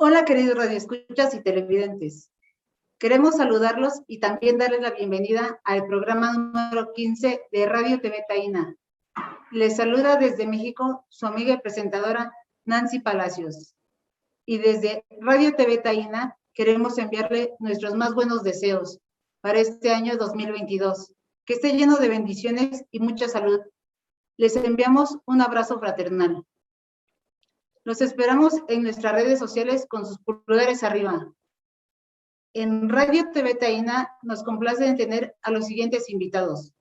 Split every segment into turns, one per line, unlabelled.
Hola, queridos radioescuchas y televidentes. Queremos saludarlos y también darles la bienvenida al programa número 15 de Radio TV Taína. Les saluda desde México su amiga y presentadora Nancy Palacios. Y desde Radio TV Taína queremos enviarle nuestros más buenos deseos para este año 2022, que esté lleno de bendiciones y mucha salud. Les enviamos un abrazo fraternal. Los esperamos en nuestras redes sociales con sus pulgares arriba. En Radio TV Taína nos complace en tener a los siguientes invitados.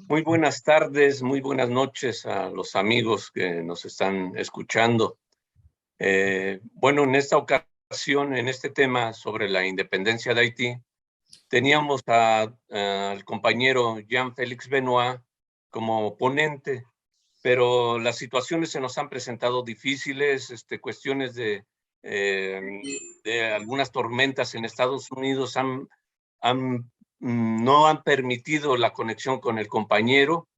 Muy buenas tardes, muy buenas noches a los amigos que nos están escuchando. Bueno, en esta ocasión, en este tema sobre la independencia de Haití, teníamos al compañero Jean-Félix Benoit como ponente, pero las situaciones se nos han presentado difíciles, cuestiones de algunas tormentas en Estados Unidos no han permitido la conexión con el compañero.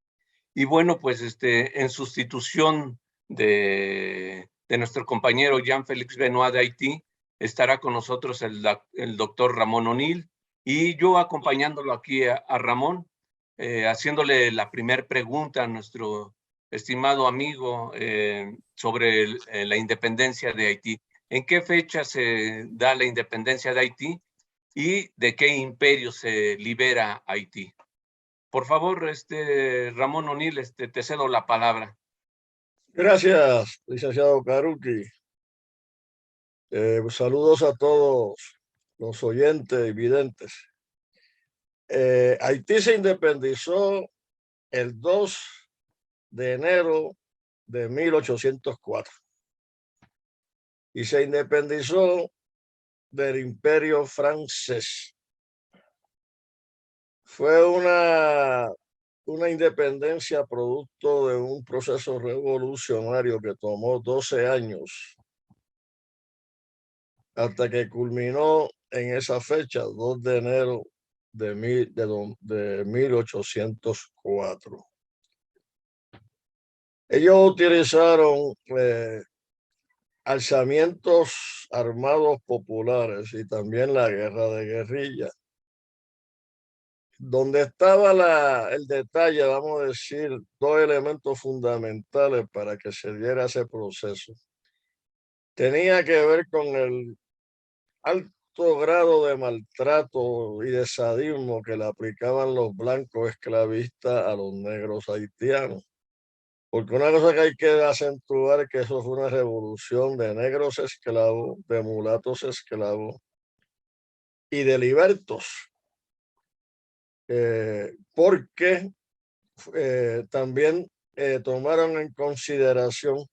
Y bueno, pues en sustitución de nuestro compañero Jean-Félix Benoit de Haití, estará con nosotros el doctor Ramón O'Neill, y yo acompañándolo aquí a Ramón, haciéndole la primera pregunta a nuestro estimado amigo sobre la independencia de Haití. ¿En qué fecha se da la independencia de Haití y de qué imperio se libera Haití? Por favor, Ramón O'Neill, te cedo la palabra.
Gracias, licenciado Caruki. Saludos a todos los oyentes y videntes. Haití se independizó el 2 de enero de 1804 y se independizó del Imperio francés. Fue una independencia producto de un proceso revolucionario que tomó 12 años hasta que culminó en esa fecha, 2 de enero de 1804. Ellos utilizaron alzamientos armados populares y también la guerra de guerrilla. Donde estaba el detalle, vamos a decir, dos elementos fundamentales para que se diera ese proceso. Tenía que ver con el alto grado de maltrato y de sadismo que le aplicaban los blancos esclavistas a los negros haitianos. Porque una cosa que hay que acentuar es que eso fue una revolución de negros esclavos, de mulatos esclavos y de libertos. Porque también tomaron en consideración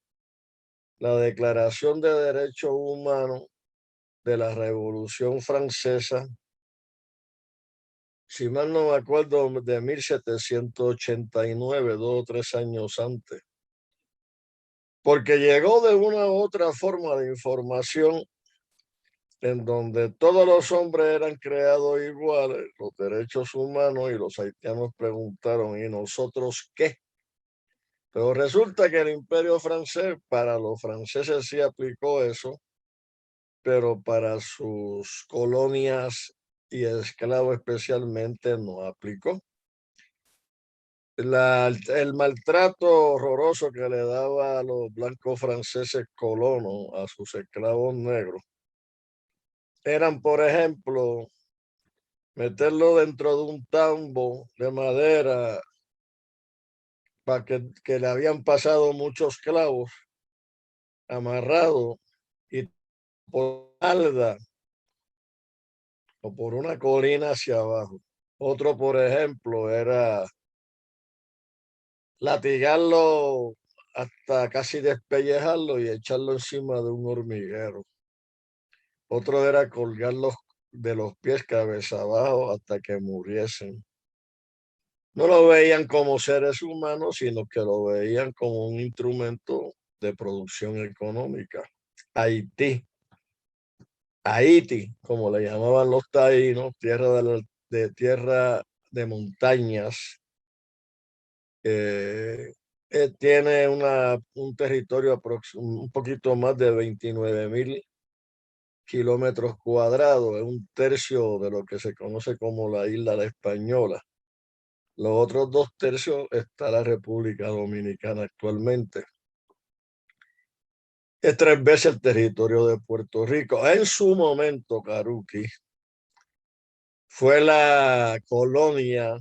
la Declaración de Derechos Humanos de la Revolución Francesa, si mal no me acuerdo, de 1789, 2 o 3 años antes, porque llegó de una u otra forma de información en donde todos los hombres eran creados iguales, los derechos humanos, y los haitianos preguntaron, ¿y nosotros qué? Pero resulta que el Imperio francés, para los franceses sí aplicó eso, pero para sus colonias y esclavos especialmente no aplicó. El maltrato horroroso que le daba a los blancos franceses colonos a sus esclavos negros eran, por ejemplo, meterlo dentro de un tambo de madera para que le habían pasado muchos clavos amarrado, y por alda o por una colina hacia abajo. Otro, por ejemplo, era latigarlo hasta casi despellejarlo y echarlo encima de un hormiguero. Otro era colgarlos de los pies cabeza abajo hasta que muriesen. No lo veían como seres humanos, sino que lo veían como un instrumento de producción económica. Haití, como le llamaban los taínos, tierra de montañas, tiene un territorio un poquito más de 29,000 kilómetros cuadrados, es un tercio de lo que se conoce como la isla La Española. Los otros 2/3 está la República Dominicana actualmente. Es 3 veces el territorio de Puerto Rico. En su momento, Caruqui fue la colonia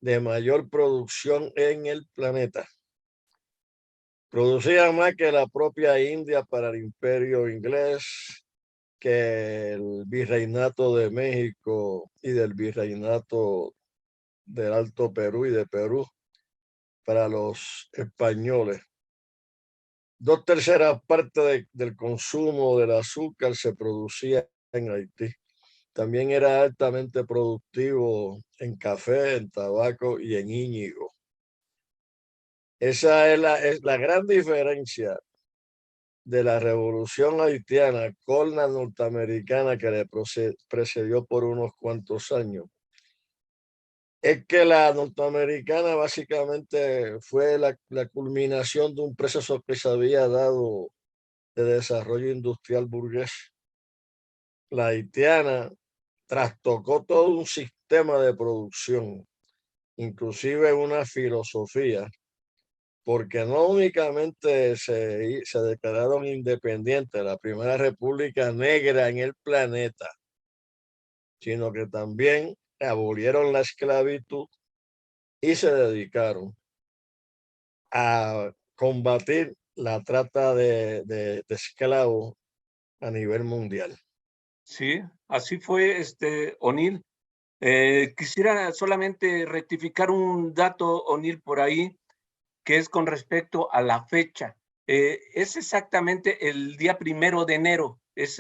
de mayor producción en el planeta. Producía más que la propia India para el Imperio Inglés, que el Virreinato de México y del Virreinato del Alto Perú y de Perú para los españoles. 2/3 partes del consumo del azúcar se producía en Haití. También era altamente productivo en café, en tabaco y en íñigo. Esa es la gran diferencia de la revolución haitiana con la norteamericana que le precedió por unos cuantos años. Es que la norteamericana básicamente fue la culminación de un proceso que se había dado de desarrollo industrial burgués. La haitiana trastocó todo un sistema de producción, inclusive una filosofía, porque no únicamente se declararon independientes, la primera república negra en el planeta, sino que también abolieron la esclavitud y se dedicaron a combatir la trata de esclavos a nivel mundial.
Sí, así fue, O'Neill. Quisiera solamente rectificar un dato, O'Neill, por ahí, que es con respecto a la fecha. Es exactamente el día 1 de enero, es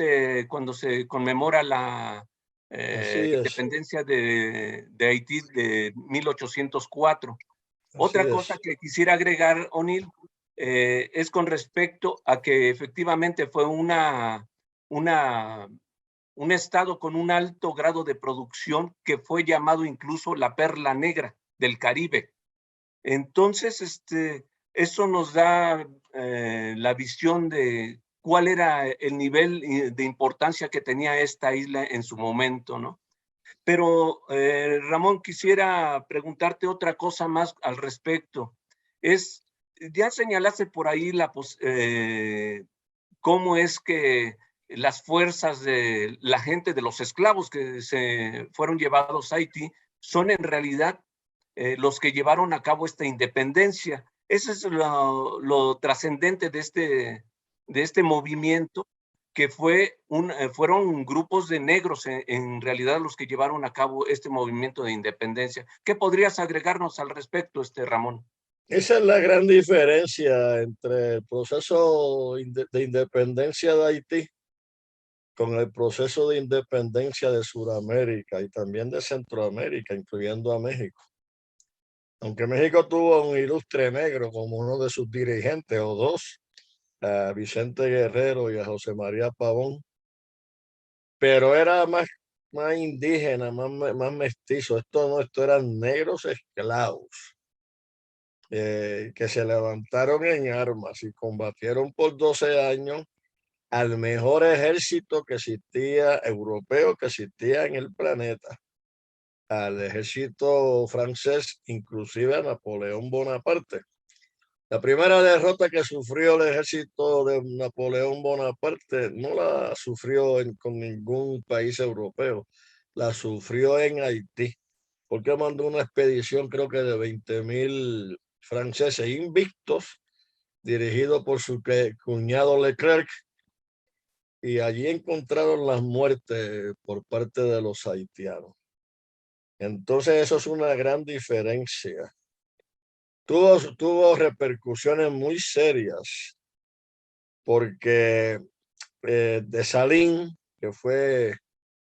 cuando se conmemora la
Así es,
independencia de Haití de 1804.
así
Otra cosa
es.
que quisiera agregar, O'Neill, es con respecto a que efectivamente fue un estado con un alto grado de producción que fue llamado incluso la perla negra del Caribe. Entonces, eso nos da la visión de cuál era el nivel de importancia que tenía esta isla en su momento, ¿no? Pero, Ramón, quisiera preguntarte otra cosa más al respecto. Ya señalaste por ahí cómo es que las fuerzas de la gente, de los esclavos que se fueron llevados a Haití, son en realidad los que llevaron a cabo esta independencia. Eso es lo trascendente de este movimiento, que fueron grupos de negros en realidad los que llevaron a cabo este movimiento de independencia. ¿Qué podrías agregarnos al respecto, Ramón?
Esa es la gran diferencia entre el proceso de independencia de Haití con el proceso de independencia de Sudamérica y también de Centroamérica, incluyendo a México. Aunque México tuvo un ilustre negro como uno de sus dirigentes o dos, a Vicente Guerrero y a José María Pavón, pero era más indígena, más mestizo. Esto eran negros esclavos que se levantaron en armas y combatieron por 12 años al mejor ejército que existía, europeo que existía en el planeta, al ejército francés, inclusive a Napoleón Bonaparte. La primera derrota que sufrió el ejército de Napoleón Bonaparte no la sufrió con ningún país europeo, la sufrió en Haití, porque mandó una expedición creo que de 20,000 franceses invictos, dirigido por su cuñado Leclerc, y allí encontraron las muertes por parte de los haitianos. Entonces eso es una gran diferencia. Tuvo repercusiones muy serias porque Dessalines, que fue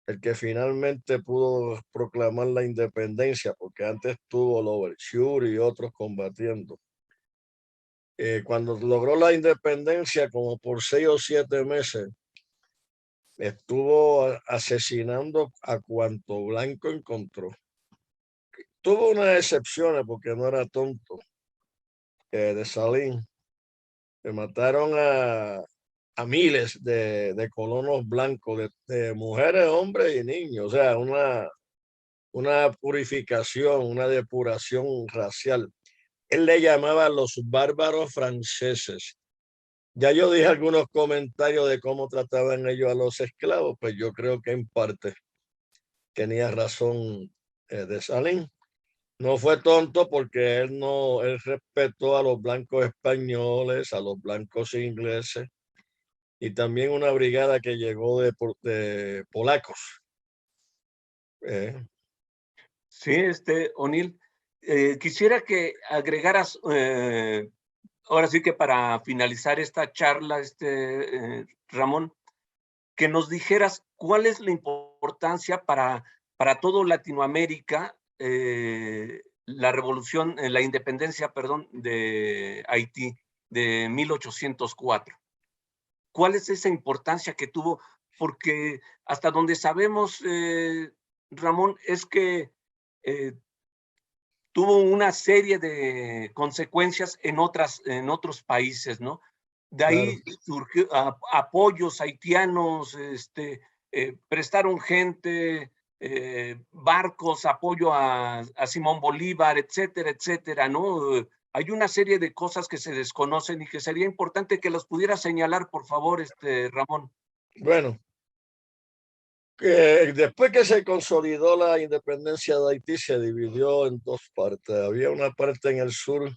el que finalmente pudo proclamar la independencia, porque antes tuvo Louverture y otros combatiendo. Cuando logró la independencia, como por 6 o 7 meses, estuvo asesinando a cuanto blanco encontró. Tuvo unas excepciones porque no era tonto. de Salín, que mataron a miles de colonos blancos, de mujeres, hombres y niños. O sea, una purificación, una depuración racial. Él le llamaba los bárbaros franceses. Ya yo dije algunos comentarios de cómo trataban ellos a los esclavos, pues yo creo que en parte tenía razón Dessalines. No fue tonto porque él respetó a los blancos españoles, a los blancos ingleses y también una brigada que llegó de polacos.
Sí, O'Neill, quisiera que agregaras, ahora sí que para finalizar esta charla, Ramón, que nos dijeras cuál es la importancia para todo Latinoamérica, la revolución, la independencia, perdón, de Haití de 1804. ¿Cuál es esa importancia que tuvo? Porque hasta donde sabemos, Ramón, es que tuvo una serie de consecuencias en otros países, ¿no? De ahí
Claro.
surgió apoyos haitianos, prestaron gente, barcos, apoyo a Simón Bolívar, etcétera, etcétera, ¿no? Hay una serie de cosas que se desconocen y que sería importante que las pudiera señalar, por favor, Ramón.
Bueno, después que se consolidó la independencia de Haití, se dividió en dos partes. Había una parte en el sur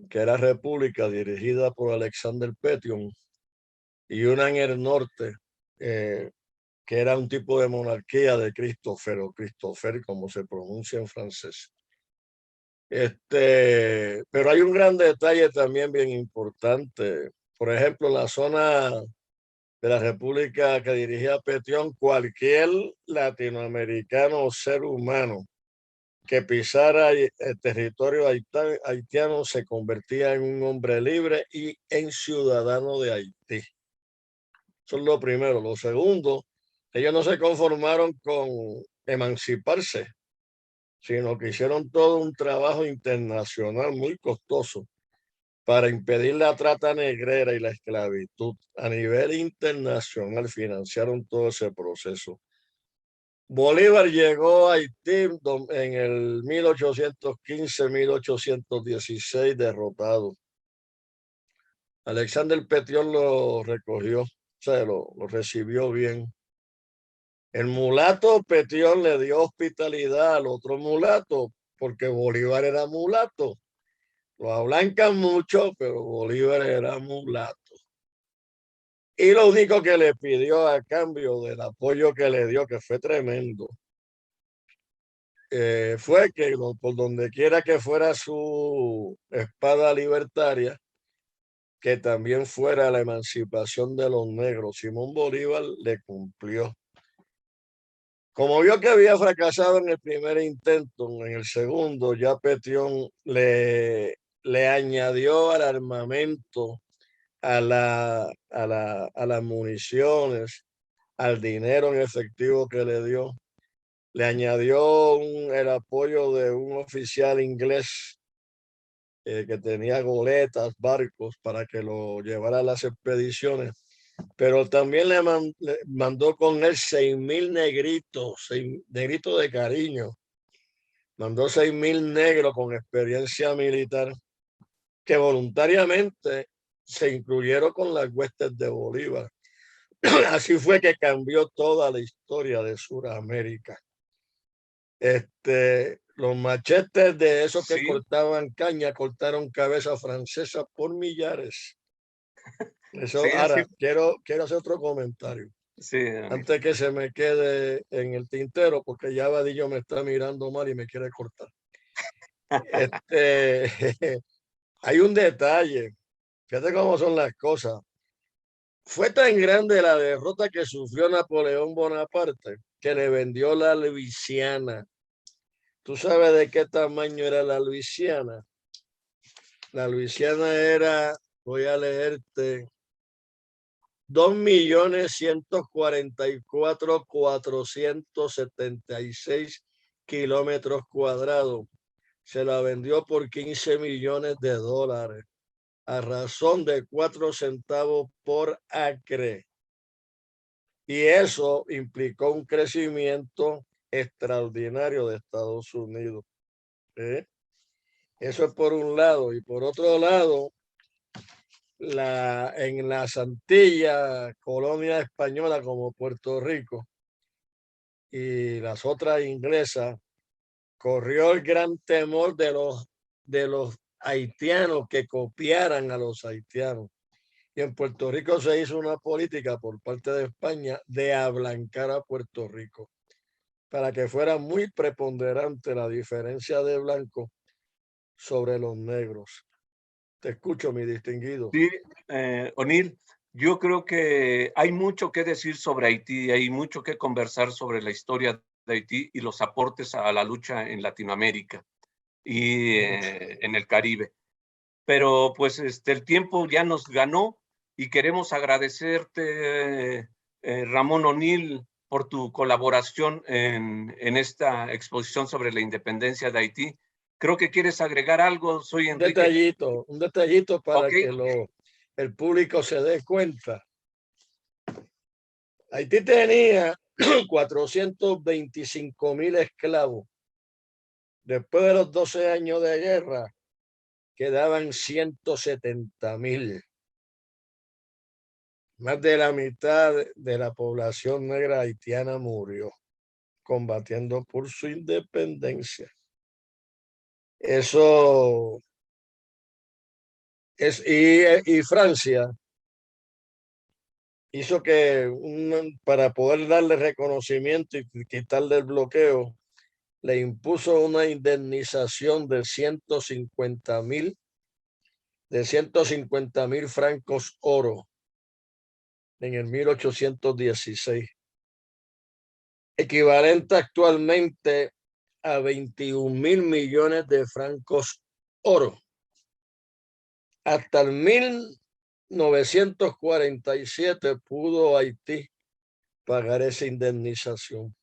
que era república dirigida por Alexander Pétion y una en el norte que era un tipo de monarquía de Christopher o Christopher, como se pronuncia en francés. Pero hay un gran detalle también bien importante. Por ejemplo, la zona de la república que dirigía Pétion, cualquier latinoamericano o ser humano que pisara el territorio haitiano se convertía en un hombre libre y en ciudadano de Haití. Eso es lo primero. Lo segundo, ellos no se conformaron con emanciparse, sino que hicieron todo un trabajo internacional muy costoso para impedir la trata negrera y la esclavitud. A nivel internacional financiaron todo ese proceso. Bolívar llegó a Haití en el 1815-1816 derrotado. Alexander Pétion lo recogió, o sea, lo recibió bien. El mulato Pétion le dio hospitalidad al otro mulato, porque Bolívar era mulato. Lo ablancan mucho, pero Bolívar era mulato. Y lo único que le pidió a cambio del apoyo que le dio, que fue tremendo, fue que por donde quiera que fuera su espada libertaria, que también fuera la emancipación de los negros. Simón Bolívar le cumplió. Como vio que había fracasado en el primer intento, en el segundo ya Pétion le añadió al armamento, a las municiones, al dinero en efectivo que le dio. Le añadió el apoyo de un oficial inglés que tenía goletas, barcos para que lo llevara a las expediciones, pero también le mandó con él 6,000 negritos, negritos de cariño. Mandó 6,000 negros con experiencia militar que voluntariamente se incluyeron con las huestes de Bolívar. Así fue que cambió toda la historia de Sudamérica. Los machetes de esos que
Sí,
cortaban caña cortaron cabezas francesas por millares.
sí,
Eso,
así,
ahora, quiero hacer otro comentario
sí,
antes que se me quede en el tintero, porque ya Vadillo me está mirando mal y me quiere cortar. Hay un detalle, fíjate cómo son las cosas. Fue tan grande la derrota que sufrió Napoleón Bonaparte que le vendió la Luisiana. ¿Tú sabes de qué tamaño era la Luisiana? La Luisiana era, voy a leerte, 2.144.476 kilómetros cuadrados. se la vendió por 15 millones de dólares a razón de 4 centavos por acre. Y eso implicó un crecimiento extraordinario de Estados Unidos. Eso es por un lado. Y por otro lado, en las Antillas, colonia española como Puerto Rico y las otras inglesas, corrió el gran temor de los haitianos que copiaran a los haitianos. Y en Puerto Rico se hizo una política por parte de España de ablancar a Puerto Rico para que fuera muy preponderante la diferencia de blancos sobre los negros. Te escucho, mi distinguido.
Sí, O'Neill, yo creo que hay mucho que decir sobre Haití, hay mucho que conversar sobre la historia de Haití y los aportes a la lucha en Latinoamérica y en el Caribe. Pero pues el tiempo ya nos ganó y queremos agradecerte, Ramón O'Neill, por tu colaboración en esta exposición sobre la independencia de Haití. Creo que quieres agregar algo. Soy Enrique.
Un detallito para
Okay.
que el público se dé cuenta. Haití tenía 425,000 esclavos. Después de los 12 años de guerra, quedaban 170,000. Más de la mitad de la población negra haitiana murió combatiendo por su independencia. Eso es, y Francia hizo que para poder darle reconocimiento y quitarle el bloqueo, le impuso una indemnización de 150,000 francos oro en el 1816, equivalente actualmente a 21,000 millones de francos oro. Hasta el 1947 pudo Haití pagar esa indemnización,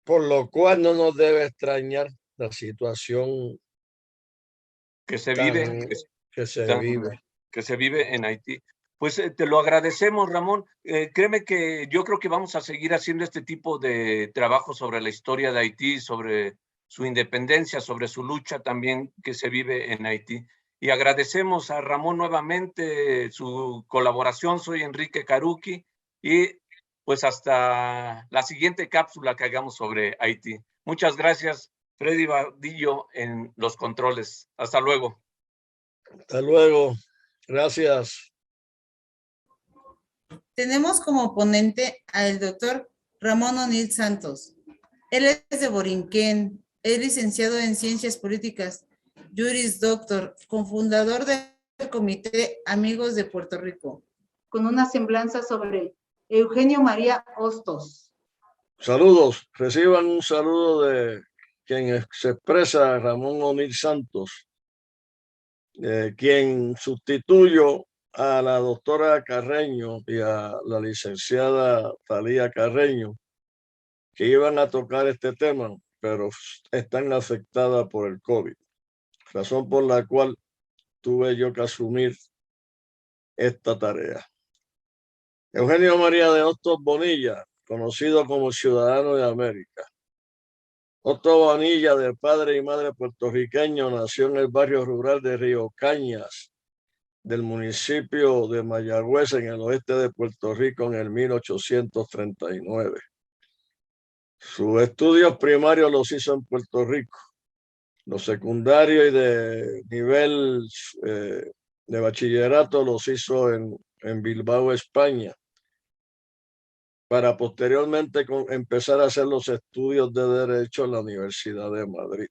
por lo cual no nos debe extrañar la situación
que se vive en Haití. Pues te lo agradecemos, Ramón. Créeme que yo creo que vamos a seguir haciendo este tipo de trabajo sobre la historia de Haití, sobre su independencia, sobre su lucha también que se vive en Haití. Y agradecemos a Ramón nuevamente su colaboración. Soy Enrique Caruqui y pues hasta la siguiente cápsula que hagamos sobre Haití. Muchas gracias, Freddy Vadillo en los controles. Hasta luego.
Hasta luego. Gracias.
Tenemos como ponente al doctor Ramón O'Neill Santos. Él es de Borinquén, es licenciado en Ciencias Políticas, Juris Doctor, cofundador del Comité Amigos de Puerto Rico, con una semblanza sobre Eugenio María Hostos.
Saludos. Reciban un saludo de quien se expresa, Ramón O'Neill Santos, quien sustituyó a la doctora Carreño y a la licenciada Talía Carreño, que iban a tocar este tema, pero están afectadas por el COVID, razón por la cual tuve yo que asumir esta tarea. Eugenio María de Hostos Bonilla, conocido como Ciudadano de América. Hostos Bonilla, de padre y madre puertorriqueño, nació en el barrio rural de Río Cañas, del municipio de Mayagüez, en el oeste de Puerto Rico, en el 1839. Sus estudios primarios los hizo en Puerto Rico. Los secundarios y de nivel de bachillerato los hizo en Bilbao, España, para posteriormente empezar a hacer los estudios de Derecho en la Universidad de Madrid.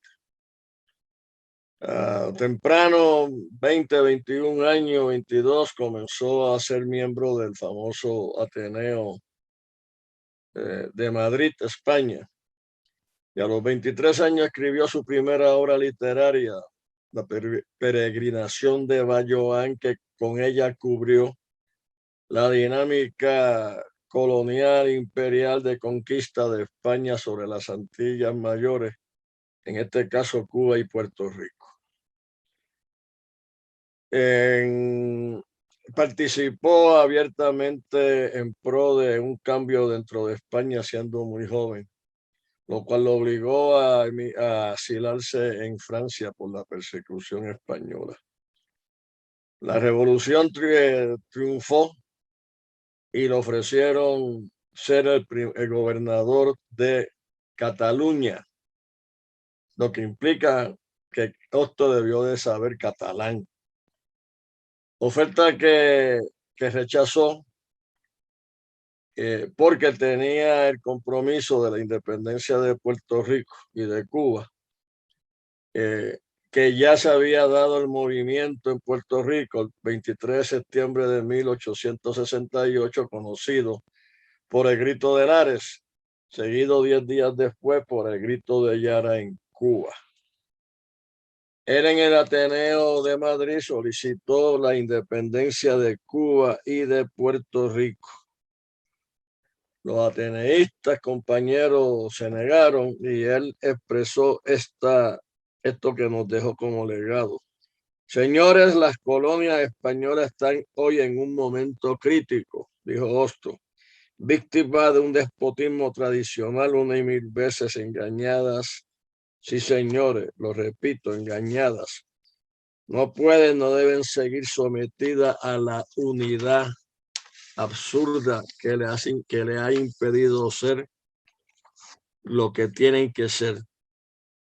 Temprano, 20, 21 años, 22, comenzó a ser miembro del famoso Ateneo de Madrid, España. Y a los 23 años escribió su primera obra literaria, La peregrinación de Bayoán, que con ella cubrió la dinámica colonial imperial de conquista de España sobre las Antillas Mayores en este caso Cuba y Puerto Rico. Participó abiertamente en pro de un cambio dentro de España siendo muy joven, lo cual lo obligó a asilarse en Francia por la persecución española. La revolución triunfó y le ofrecieron ser el gobernador de Cataluña, lo que implica que Hosto debió de saber catalán. Oferta que rechazó porque tenía el compromiso de la independencia de Puerto Rico y de Cuba, que ya se había dado el movimiento en Puerto Rico el 23 de septiembre de 1868, conocido por el Grito de Lares, seguido 10 días después por el Grito de Yara en Cuba. Él en el Ateneo de Madrid solicitó la independencia de Cuba y de Puerto Rico. Los ateneístas, compañeros, se negaron y él expresó esto que nos dejó como legado. Señores, las colonias españolas están hoy en un momento crítico, dijo Hosto, víctimas de un despotismo tradicional una y mil veces engañadas. Sí, señores, lo repito, engañadas. No pueden, no deben seguir sometidas a la unidad absurda que le ha impedido ser lo que tienen que ser.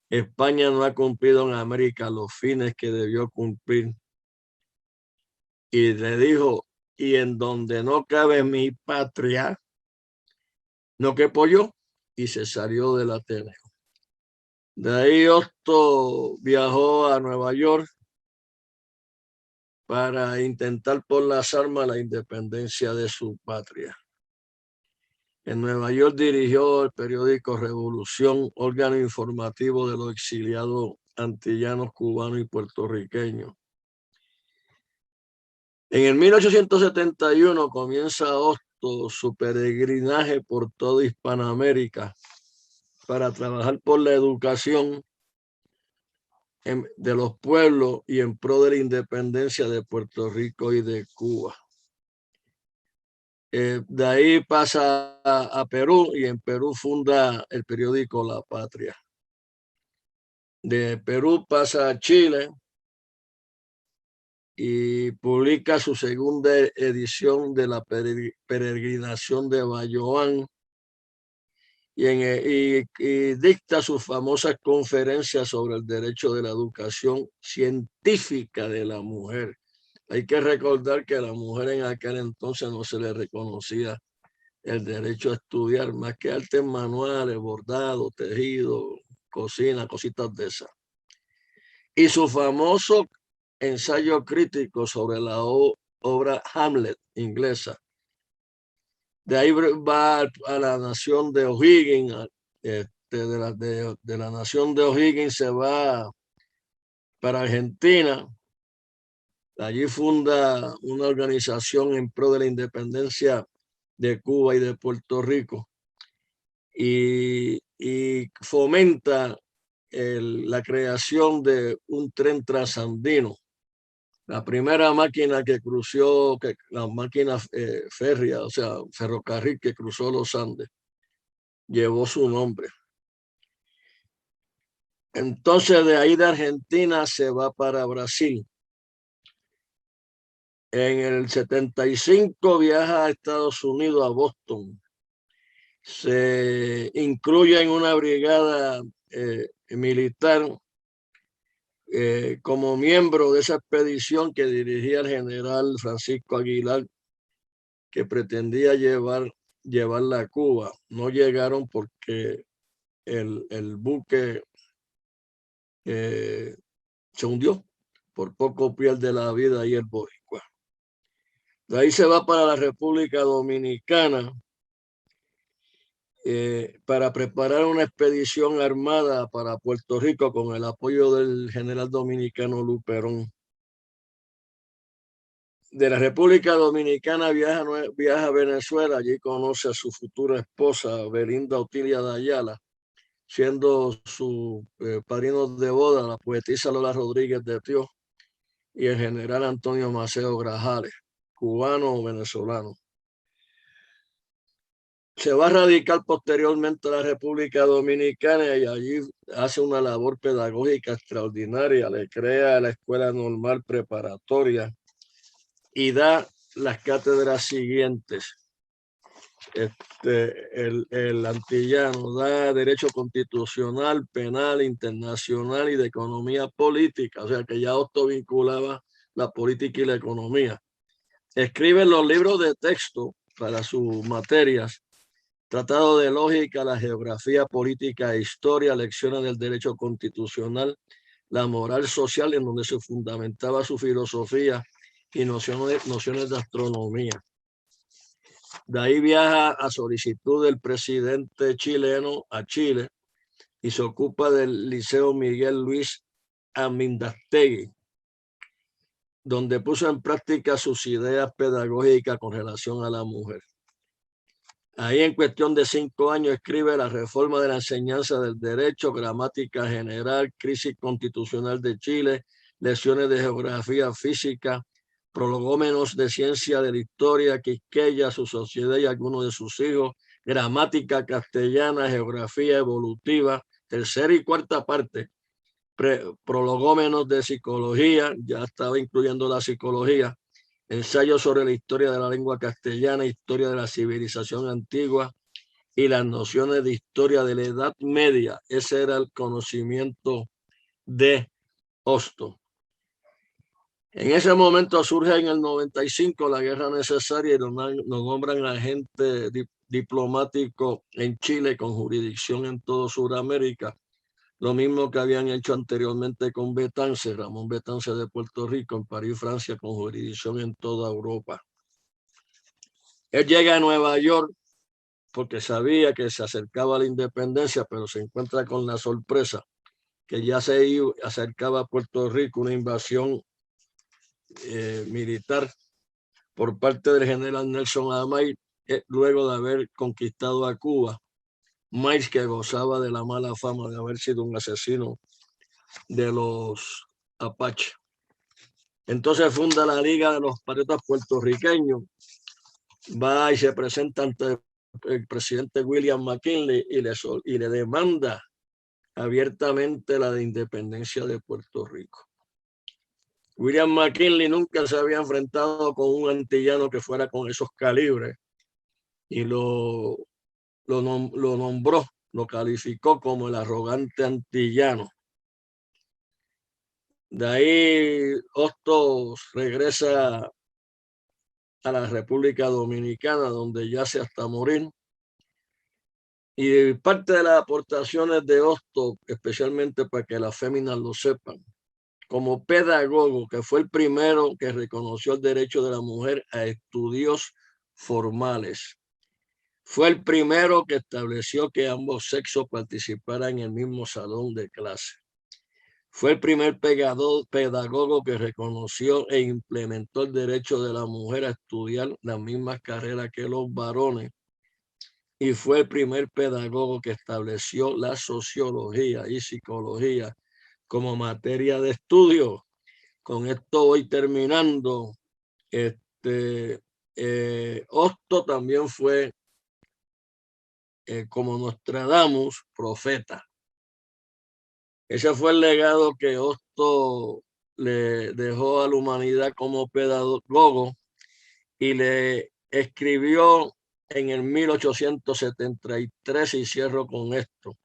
España no ha cumplido en América los fines que debió cumplir. Y le dijo, y en donde no cabe mi patria, no quepo yo, y se salió del Ateneo. De ahí Hosto viajó a Nueva York para intentar por las armas la independencia de su patria. En Nueva York dirigió el periódico Revolución, órgano informativo de los exiliados antillanos, cubanos y puertorriqueños. En el 1871 comienza Hosto su peregrinaje por toda Hispanoamérica para trabajar por la educación de los pueblos y en pro de la independencia de Puerto Rico y de Cuba. De ahí pasa a Perú y en Perú funda el periódico La Patria. De Perú pasa a Chile y publica su segunda edición de la peregrinación de Bayoán y dicta sus famosas conferencias sobre el derecho de la educación científica de la mujer. Hay que recordar que a la mujer en aquel entonces no se le reconocía el derecho a estudiar, más que artes manuales, bordado, tejido, cocina, cositas de esas. Y su famoso ensayo crítico sobre la obra Hamlet inglesa. De ahí va a la nación de O'Higgins, de la nación de O'Higgins se va para Argentina. Allí funda una organización en pro de la independencia de Cuba y de Puerto Rico y fomenta la creación de un tren transandino. La primera máquina que cruzó, la máquina férrea, o sea, ferrocarril que cruzó los Andes, llevó su nombre. Entonces de ahí de Argentina se va para Brasil. En el 75 viaja a Estados Unidos, a Boston. Se incluye en una brigada militar como miembro de esa expedición que dirigía el general Francisco Aguilar, que pretendía llevarla a Cuba. No llegaron porque el buque se hundió. Por poco pierde la vida ahí el boricua. De ahí se va para la República Dominicana para preparar una expedición armada para Puerto Rico con el apoyo del general dominicano Luperón. De la República Dominicana viaja a Venezuela, allí conoce a su futura esposa Belinda Otilia de Ayala, siendo su padrino de boda la poetisa Lola Rodríguez de Tío y el general Antonio Maceo Grajales, cubano o venezolano. Se va a radicar posteriormente a la República Dominicana y allí hace una labor pedagógica extraordinaria. Le crea la Escuela Normal Preparatoria y da las cátedras siguientes. El antillano da Derecho Constitucional, Penal, Internacional y de Economía Política. O sea que ya Hostos vinculaba la política y la economía. Escribe los libros de texto para sus materias: Tratado de Lógica, la Geografía Política e Historia, Lecciones del Derecho Constitucional, la Moral Social, en donde se fundamentaba su filosofía, y nociones de astronomía. De ahí viaja a solicitud del presidente chileno a Chile y se ocupa del Liceo Miguel Luis Amindastegui, donde puso en práctica sus ideas pedagógicas con relación a la mujer. Ahí, en cuestión de 5 años, escribe La Reforma de la Enseñanza del Derecho, Gramática General, Crisis Constitucional de Chile, Lecciones de Geografía Física, Prolegómenos de Ciencia de la Historia, Quisqueya, su sociedad y algunos de sus hijos, Gramática Castellana, Geografía Evolutiva, tercera y cuarta parte, Prolegómenos de Psicología, ya estaba incluyendo la psicología, Ensayo sobre la historia de la lengua castellana, historia de la civilización antigua y las nociones de historia de la Edad Media. Ese era el conocimiento de Hostos. En ese momento surge en el 95 la guerra necesaria y nos nombran agente diplomático en Chile con jurisdicción en todo Sudamérica. Lo mismo que habían hecho anteriormente con Betance, Ramón Betance de Puerto Rico, en París, Francia, con jurisdicción en toda Europa. Él llega a Nueva York porque sabía que se acercaba a la independencia, pero se encuentra con la sorpresa que ya se acercaba a Puerto Rico una invasión militar por parte del general Nelson Amay, luego de haber conquistado a Cuba. Miles, que gozaba de la mala fama de haber sido un asesino de los Apache. Entonces funda la Liga de los Patriotas Puertorriqueños, va y se presenta ante el presidente William McKinley y le demanda abiertamente la independencia de Puerto Rico. William McKinley nunca se había enfrentado con un antillano que fuera con esos calibres y lo nombró, lo calificó como el arrogante antillano. De ahí Hostos regresa a la República Dominicana, donde yace hasta morir. Y parte de las aportaciones de Hostos, especialmente para que las féminas lo sepan, como pedagogo, que fue el primero que reconoció el derecho de la mujer a estudios formales. Fue el primero que estableció que ambos sexos participaran en el mismo salón de clase. Fue el primer pedagogo que reconoció e implementó el derecho de la mujer a estudiar las mismas carreras que los varones. Y fue el primer pedagogo que estableció la sociología y psicología como materia de estudio. Con esto voy terminando. Hostos también fue, como Nostradamus, profeta. Ese fue el legado que Hostos le dejó a la humanidad como pedagogo y le escribió en el 1873, y cierro con esto.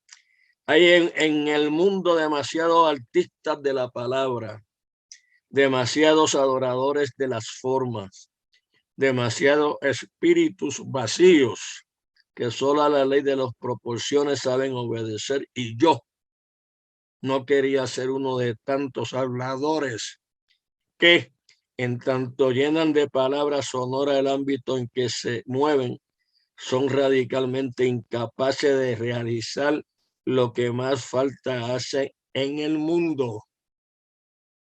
Hay en el mundo demasiados artistas de la palabra, demasiados adoradores de las formas, demasiados espíritus vacíos que solo a la ley de las proporciones saben obedecer, y yo no quería ser uno de tantos habladores que, en tanto llenan de palabras sonoras el ámbito en que se mueven, son radicalmente incapaces de realizar lo que más falta hace en el mundo: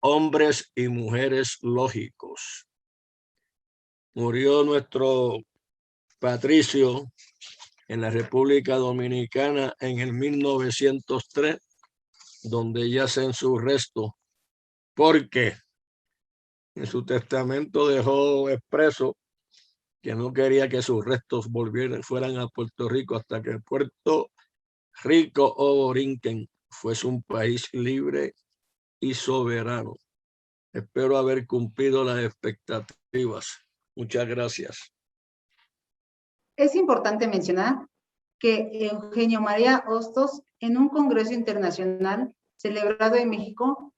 hombres y mujeres lógicos. Murió nuestro patricio en la República Dominicana en el 1903, donde yacen sus restos, porque en su testamento dejó expreso que no quería que sus restos fueran a Puerto Rico hasta que Puerto Rico o Borinquen fuese un país libre y soberano. Espero haber cumplido las expectativas. Muchas gracias.
Es importante mencionar que Eugenio María Hostos, en un congreso internacional celebrado en México,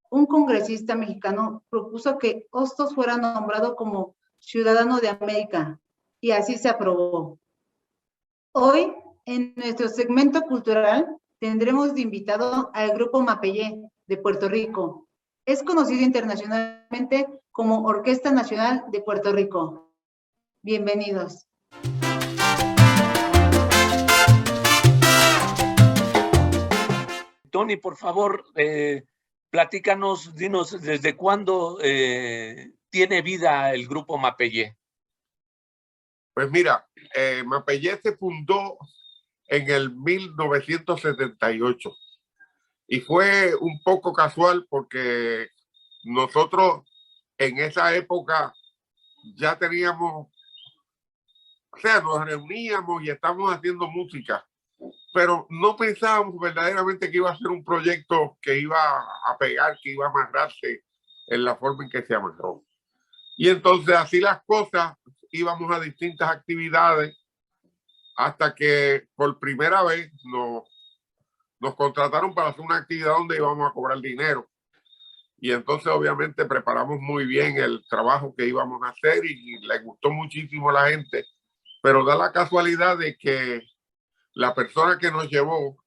un congresista mexicano propuso que Hostos fuera nombrado como ciudadano de América, y así se aprobó. Hoy, en nuestro segmento cultural, tendremos de invitado al grupo Mapellé de Puerto Rico. Es conocido internacionalmente como Orquesta Nacional de Puerto Rico. Bienvenidos.
Tony, por favor, platícanos, dinos desde cuándo tiene vida el grupo Mapellé.
Pues mira, Mapellé se fundó en el 1978 y fue un poco casual porque nosotros en esa época ya teníamos, o sea, nos reuníamos y estábamos haciendo música, pero no pensábamos verdaderamente que iba a ser un proyecto que iba a pegar, que iba a amarrarse en la forma en que se amarró. Y entonces así las cosas, íbamos a distintas actividades hasta que por primera vez nos contrataron para hacer una actividad donde íbamos a cobrar dinero. Y entonces obviamente preparamos muy bien el trabajo que íbamos a hacer y le gustó muchísimo a la gente. Pero da la casualidad de que la persona que nos llevó,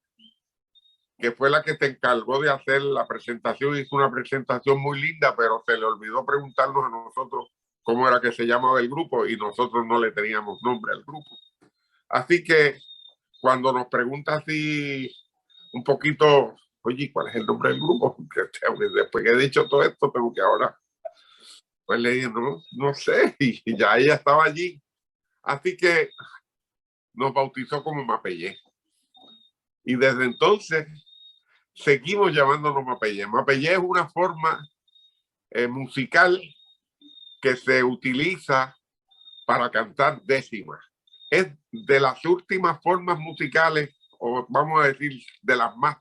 que fue la que se encargó de hacer la presentación, hizo una presentación muy linda, pero se le olvidó preguntarnos a nosotros cómo era que se llamaba el grupo y nosotros no le teníamos nombre al grupo. Así que cuando nos pregunta así un poquito, oye, ¿cuál es el nombre del grupo? Después que he dicho todo esto, tengo que ahora, pues le dije, no sé, y ya ella estaba allí. Así que nos bautizó como Mapellé. Y desde entonces seguimos llamándonos Mapellé. Mapellé es una forma musical que se utiliza para cantar décimas. Es de las últimas formas musicales, o vamos a decir, de las más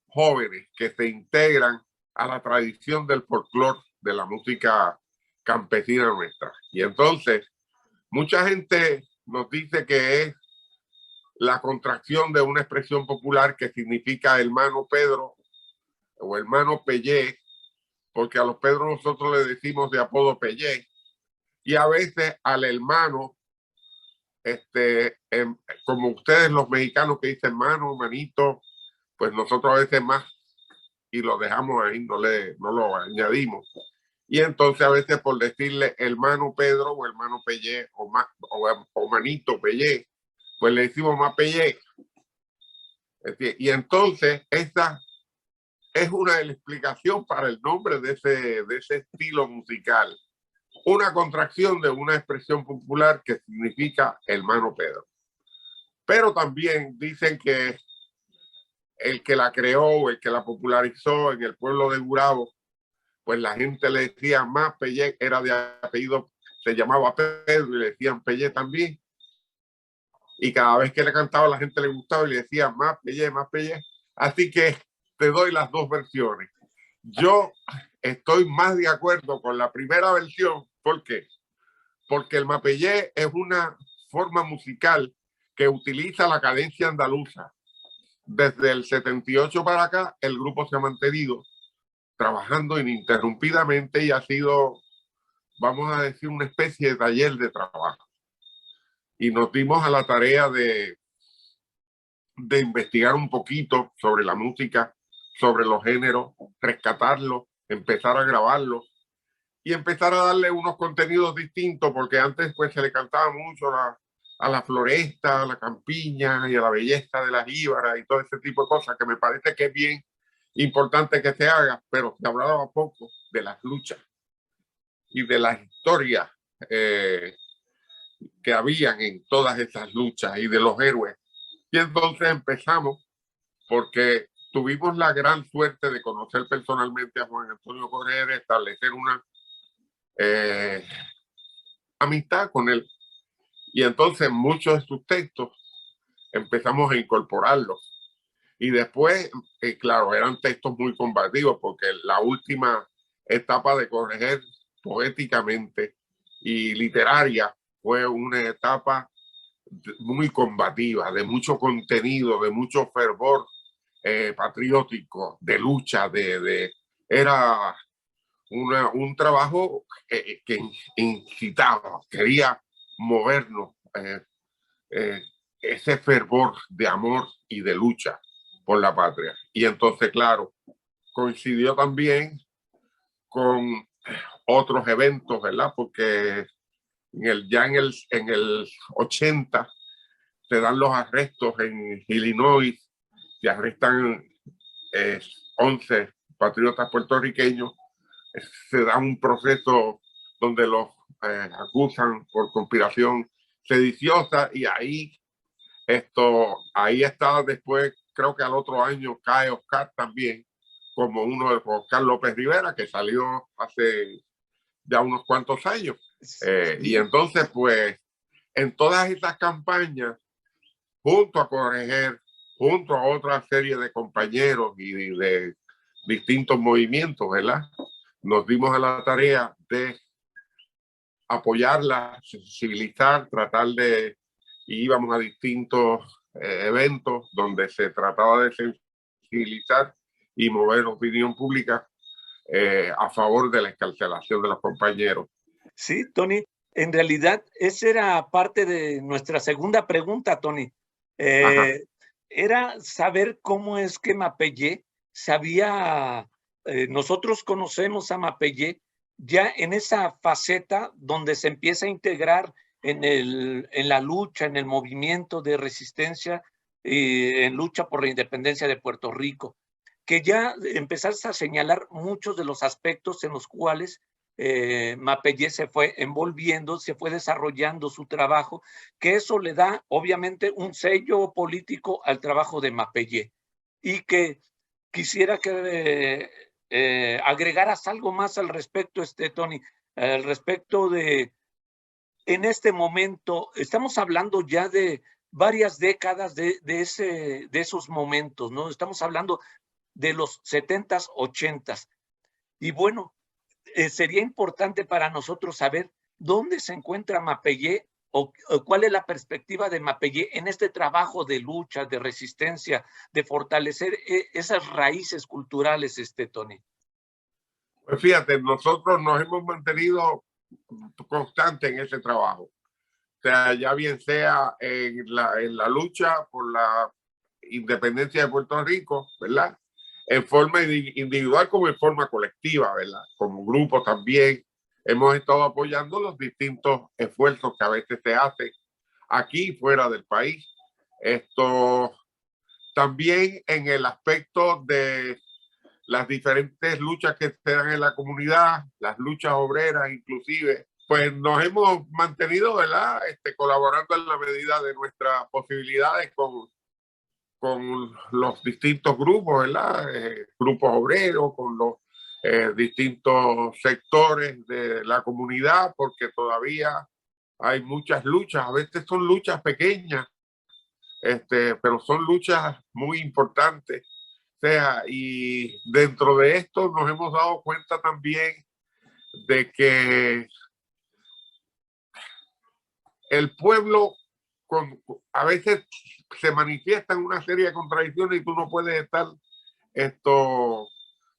jóvenes que se integran a la tradición del folclore de la música campesina nuestra. Y entonces, mucha gente nos dice que es la contracción de una expresión popular que significa hermano Pedro o hermano Pellé, porque a los Pedro nosotros le decimos de apodo Pellé, y a veces al hermano, como ustedes los mexicanos que dicen hermano, manito, pues nosotros a veces más y lo dejamos ahí, no lo añadimos. Y entonces a veces por decirle hermano Pedro o hermano Pellé o manito Pellé, pues le decimos más Pellé. Y entonces esta es una explicación para el nombre de ese estilo musical. Una contracción de una expresión popular que significa hermano Pedro. Pero también dicen que el que la creó, el que la popularizó en el pueblo de Gurabo, pues la gente le decía más Pellé, era de apellido, se llamaba Pedro y le decían Pellé también. Y cada vez que le cantaba la gente le gustaba y le decía más Pellé, más Pellé. Así que te doy las dos versiones. Yo estoy más de acuerdo con la primera versión. ¿Por qué? Porque el mapellé es una forma musical que utiliza la cadencia andaluza. Desde el 78 para acá, el grupo se ha mantenido trabajando ininterrumpidamente y ha sido, vamos a decir, una especie de taller de trabajo. Y nos dimos a la tarea de investigar un poquito sobre la música, sobre los géneros, rescatarlos, empezar a grabarlos y empezar a darle unos contenidos distintos, porque antes pues se le cantaba mucho a la floresta, a la campiña y a la belleza de las jíbaras y todo ese tipo de cosas que me parece que es bien importante que se haga, pero se hablaba poco de las luchas y de las historias que habían en todas esas luchas y de los héroes. Y entonces empezamos, porque tuvimos la gran suerte de conocer personalmente a Juan Antonio Correa, de establecer una amistad con él. Y entonces muchos de sus textos empezamos a incorporarlos. Y después, claro, eran textos muy combativos, porque la última etapa de Correger poéticamente y literaria fue una etapa muy combativa, de mucho contenido, de mucho fervor patriótico, de lucha, era un trabajo que incitaba, quería movernos, ese fervor de amor y de lucha por la patria. Y entonces, claro, coincidió también con otros eventos, ¿verdad? Porque ya en el 80 se dan los arrestos en Illinois, se arrestan 11 patriotas puertorriqueños, se da un proceso donde los acusan por conspiración sediciosa, y ahí está después, creo que al otro año cae Oscar también, como uno de Oscar López Rivera, que salió hace ya unos cuantos años. Y entonces, pues, en todas estas campañas, junto a Correger, junto a otra serie de compañeros y de distintos movimientos, ¿verdad? Nos dimos a la tarea de apoyarla, sensibilizar, y íbamos a distintos eventos donde se trataba de sensibilizar y mover opinión pública a favor de la excarcelación de los compañeros.
Sí, Tony, en realidad esa era parte de nuestra segunda pregunta, Tony. Era saber cómo es que Mapellé sabía, nosotros conocemos a Mapellé ya en esa faceta donde se empieza a integrar en la lucha, en el movimiento de resistencia, en lucha por la independencia de Puerto Rico, que ya empezaste a señalar muchos de los aspectos en los cuales Mapellé se fue envolviendo, se fue desarrollando su trabajo, que eso le da obviamente un sello político al trabajo de Mapellé. Y que quisiera que agregaras algo más al respecto, Tony, al respecto de, en este momento, estamos hablando ya de varias décadas de esos momentos, ¿no? Estamos hablando de los 70s, 80s. Y bueno, sería importante para nosotros saber dónde se encuentra Mapellé o cuál es la perspectiva de Mapellé en este trabajo de lucha, de resistencia, de fortalecer esas raíces culturales, Tony.
Pues fíjate, nosotros nos hemos mantenido constantes en ese trabajo. O sea, ya bien sea en la lucha por la independencia de Puerto Rico, ¿verdad? En forma individual como en forma colectiva, ¿verdad? Como grupo también hemos estado apoyando los distintos esfuerzos que a veces se hacen aquí y fuera del país. También en el aspecto de las diferentes luchas que se dan en la comunidad, las luchas obreras inclusive, pues nos hemos mantenido, ¿verdad? Colaborando en la medida de nuestras posibilidades con los distintos grupos, ¿verdad? Grupos obreros, con los distintos sectores de la comunidad, porque todavía hay muchas luchas, a veces son luchas pequeñas, pero son luchas muy importantes. O sea, y dentro de esto nos hemos dado cuenta también de que el pueblo a veces se manifiestan una serie de contradicciones y tú no puedes estar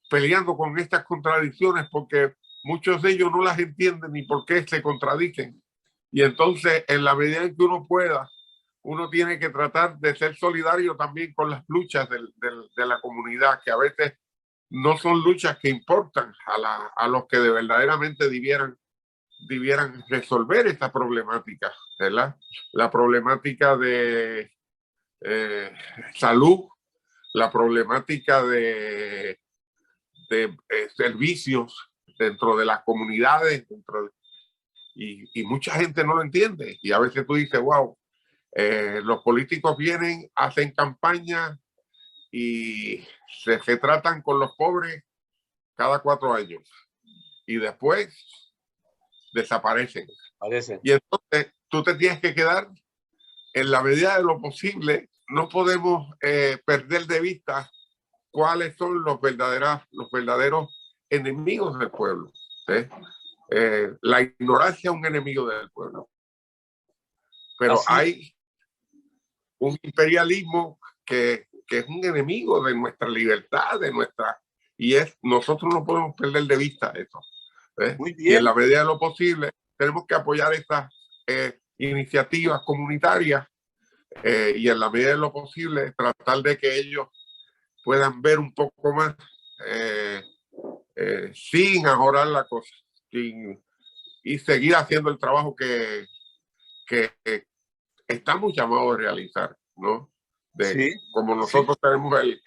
peleando con estas contradicciones porque muchos de ellos no las entienden ni por qué se contradicen. Y entonces, en la medida en que uno pueda, uno tiene que tratar de ser solidario también con las luchas de la comunidad, que a veces no son luchas que importan a los que de verdaderamente debieran resolver esta problemática, ¿verdad? La problemática de salud, la problemática de servicios dentro de las comunidades, y mucha gente no lo entiende. Y a veces tú dices, wow, los políticos vienen, hacen campaña y se tratan con los pobres cada 4 años y después desaparecen.
Parece.
Y entonces tú te tienes que quedar en la medida de lo posible. No podemos perder de vista cuáles son los verdaderos enemigos del pueblo. La ignorancia es un enemigo del pueblo. Pero hay un imperialismo que es un enemigo de nuestra libertad, y nosotros no podemos perder de vista eso.
Muy
Y en
bien.
la medida de lo posible tenemos que apoyar estas iniciativas comunitarias y en la medida de lo posible tratar de que ellos puedan ver un poco más sin ajorar la cosa y seguir haciendo el trabajo que estamos llamados a realizar, ¿no?
Sí,
Como nosotros tenemos el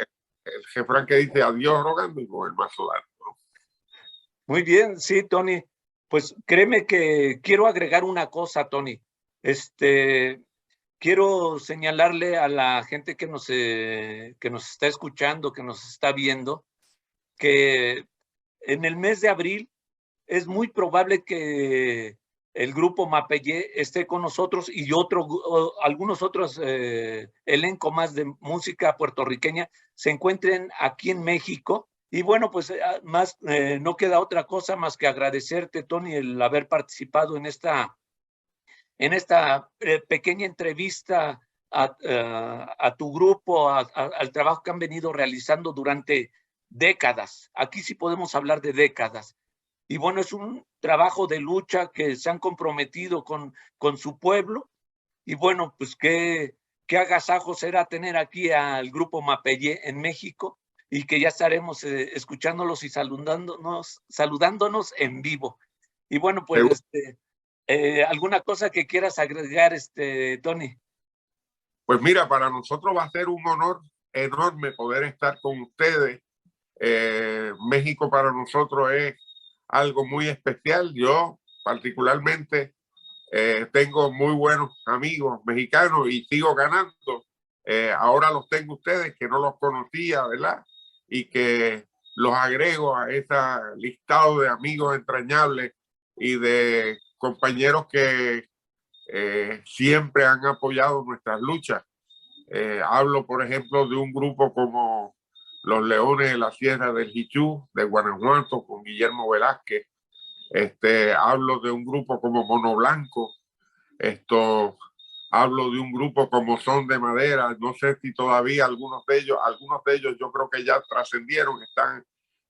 refrán que dice a Dios rogando y con el mazo dando, ¿no?
muy bien, sí, Tony. Pues créeme que quiero agregar una cosa, Tony. Quiero señalarle a la gente que nos está escuchando, que nos está viendo, que en el mes de abril es muy probable que el grupo Mapellé esté con nosotros y algunos otros elenco más de música puertorriqueña se encuentren aquí en México. Y bueno, pues no queda otra cosa más que agradecerte, Tony, el haber participado en esta pequeña entrevista a tu grupo, al trabajo que han venido realizando durante décadas. Aquí sí podemos hablar de décadas. Y bueno, es un trabajo de lucha que se han comprometido con su pueblo. Y bueno, pues qué agasajo será tener aquí al grupo Mapellé en México y que ya estaremos escuchándolos y saludándonos en vivo. Y bueno, pues ¿alguna cosa que quieras agregar, Tony?
Pues mira, para nosotros va a ser un honor enorme poder estar con ustedes. México para nosotros es algo muy especial. Yo particularmente tengo muy buenos amigos mexicanos y sigo ganando. Ahora los tengo ustedes que no los conocía, ¿verdad? Y que los agrego a ese listado de amigos entrañables y de compañeros que siempre han apoyado nuestras luchas. Hablo, por ejemplo, de un grupo como los Leones de la Sierra del Jichú, de Guanajuato, con Guillermo Velázquez. Hablo de un grupo como Mono Blanco. Hablo de un grupo como Son de Madera. No sé si todavía algunos de ellos yo creo que ya trascendieron,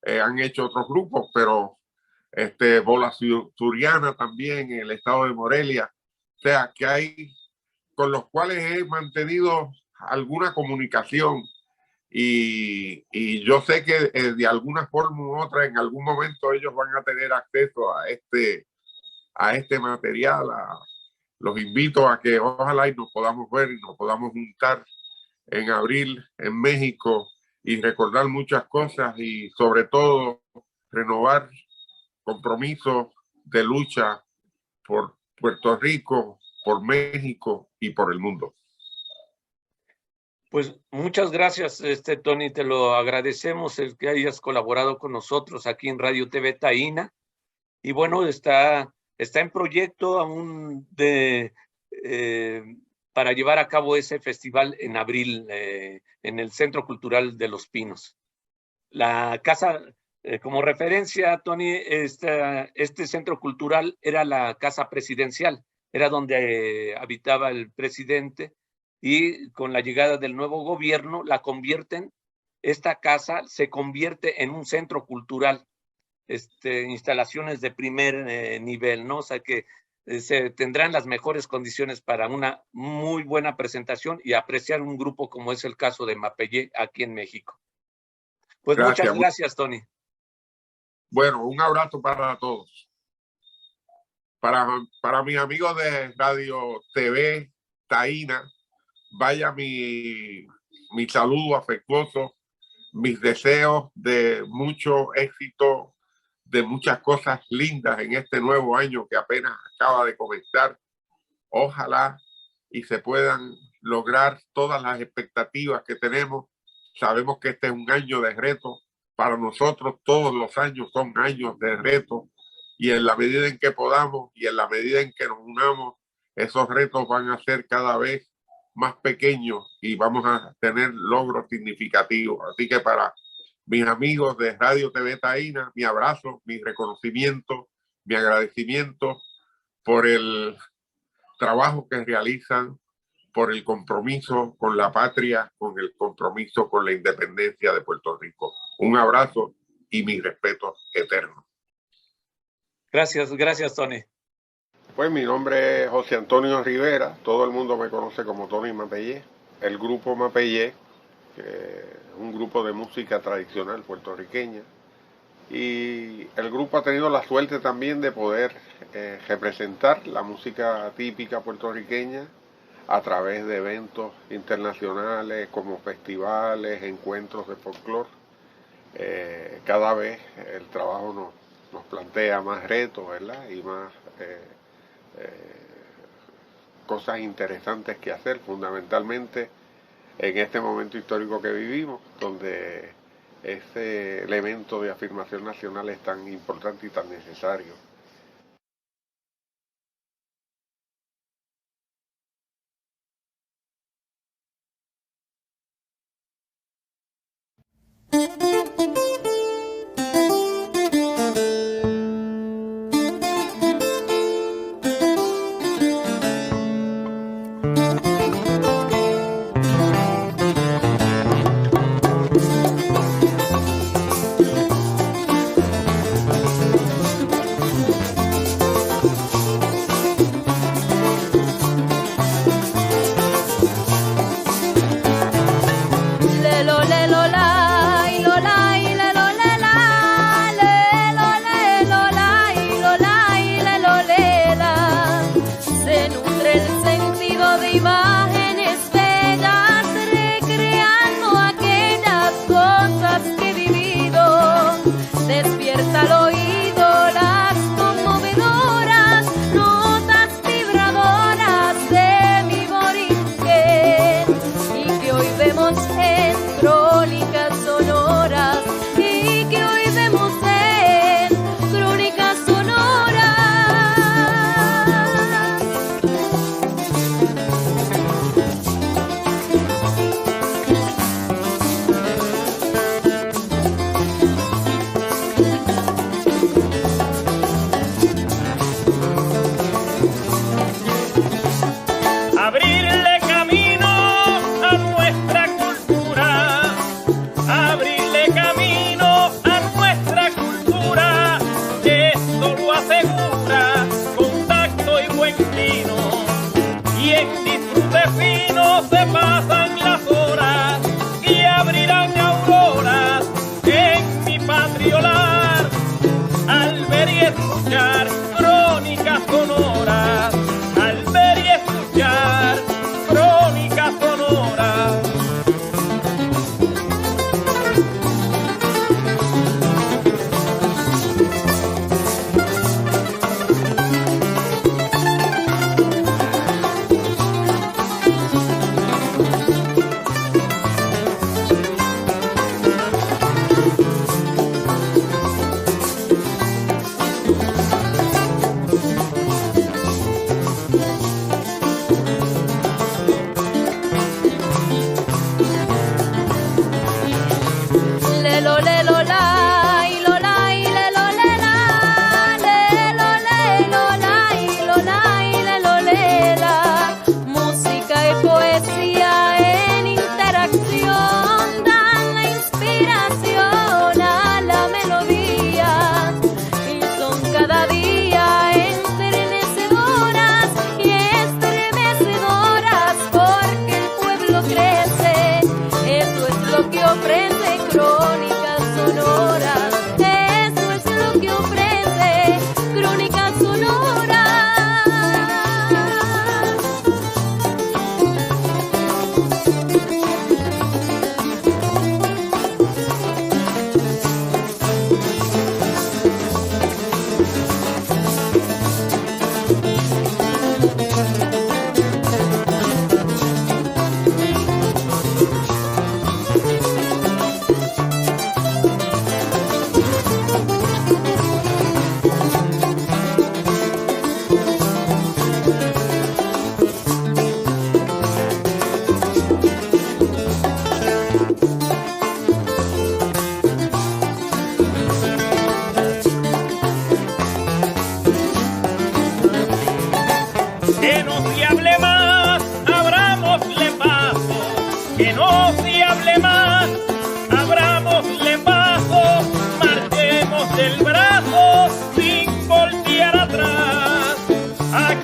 han hecho otros grupos, pero Bola Suriana también en el estado de Morelia. O sea, que hay con los cuales he mantenido alguna comunicación y yo sé que de alguna forma u otra en algún momento ellos van a tener acceso a este material. Los invito a que ojalá y nos podamos ver y nos podamos juntar en abril en México y recordar muchas cosas y sobre todo renovar compromisos de lucha por Puerto Rico, por México y por el mundo.
Pues muchas gracias, Tony, te lo agradecemos el que hayas colaborado con nosotros aquí en Radio TV Taína. Y bueno, está en proyecto aún para llevar a cabo ese festival en abril en el Centro Cultural de Los Pinos. La casa, como referencia, Tony, este centro cultural era la casa presidencial, era donde habitaba el presidente, y con la llegada del nuevo gobierno esta casa se convierte en un centro cultural, instalaciones de primer nivel, ¿no? O sea que se tendrán las mejores condiciones para una muy buena presentación y apreciar un grupo como es el caso de Mapellé aquí en México. Pues muchas gracias, Tony.
Bueno, un abrazo para todos. Para mis amigos de Radio TV Taína, vaya mi saludo afectuoso, mis deseos de mucho éxito, de muchas cosas lindas en este nuevo año que apenas acaba de comenzar. Ojalá y se puedan lograr todas las expectativas que tenemos. Sabemos que este es un año de reto. Para nosotros todos los años son años de reto, y en la medida en que podamos y en la medida en que nos unamos, esos retos van a ser cada vez más pequeños y vamos a tener logros significativos. Así que para mis amigos de Radio TV Taína, mi abrazo, mi reconocimiento, mi agradecimiento por el trabajo que realizan, por el compromiso con la patria, con el compromiso con la independencia de Puerto Rico. Un abrazo y mi respeto eterno.
Gracias, Tony.
Pues mi nombre es José Antonio Rivera, todo el mundo me conoce como Tony Mapellé. El grupo Mapellé, que es un grupo de música tradicional puertorriqueña, y el grupo ha tenido la suerte también de poder representar la música típica puertorriqueña a través de eventos internacionales como festivales, encuentros de folclore. Cada vez el trabajo nos plantea más retos, ¿verdad? Y más cosas interesantes que hacer, fundamentalmente en este momento histórico que vivimos, donde ese elemento de afirmación nacional es tan importante y tan necesario.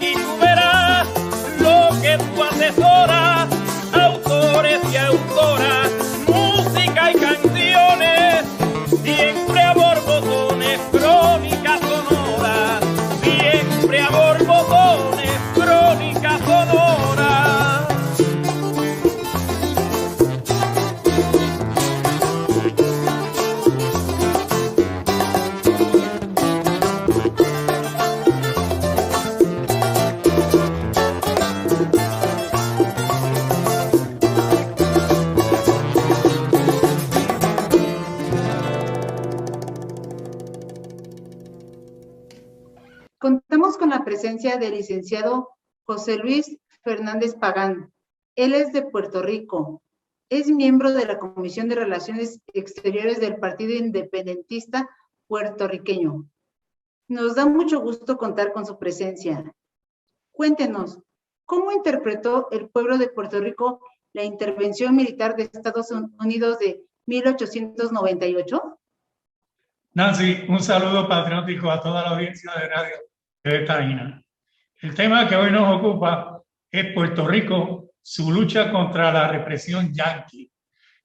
y tú verás lo que tú asesoras, autores y autoras, música y canciones, siempre a borbotones, crónicas sonoras, siempre a borbotones, crónicas sonoras.
Contamos con la presencia del licenciado José Luis Fernández Pagán. Él es de Puerto Rico. Es miembro de la Comisión de Relaciones Exteriores del Partido Independentista Puertorriqueño. Nos da mucho gusto contar con su presencia. Cuéntenos, ¿cómo interpretó el pueblo de Puerto Rico la intervención militar de Estados Unidos de 1898?
Nancy, un saludo patriótico a toda la audiencia de Radio TV Taína. El tema que hoy nos ocupa es Puerto Rico, su lucha contra la represión yanqui.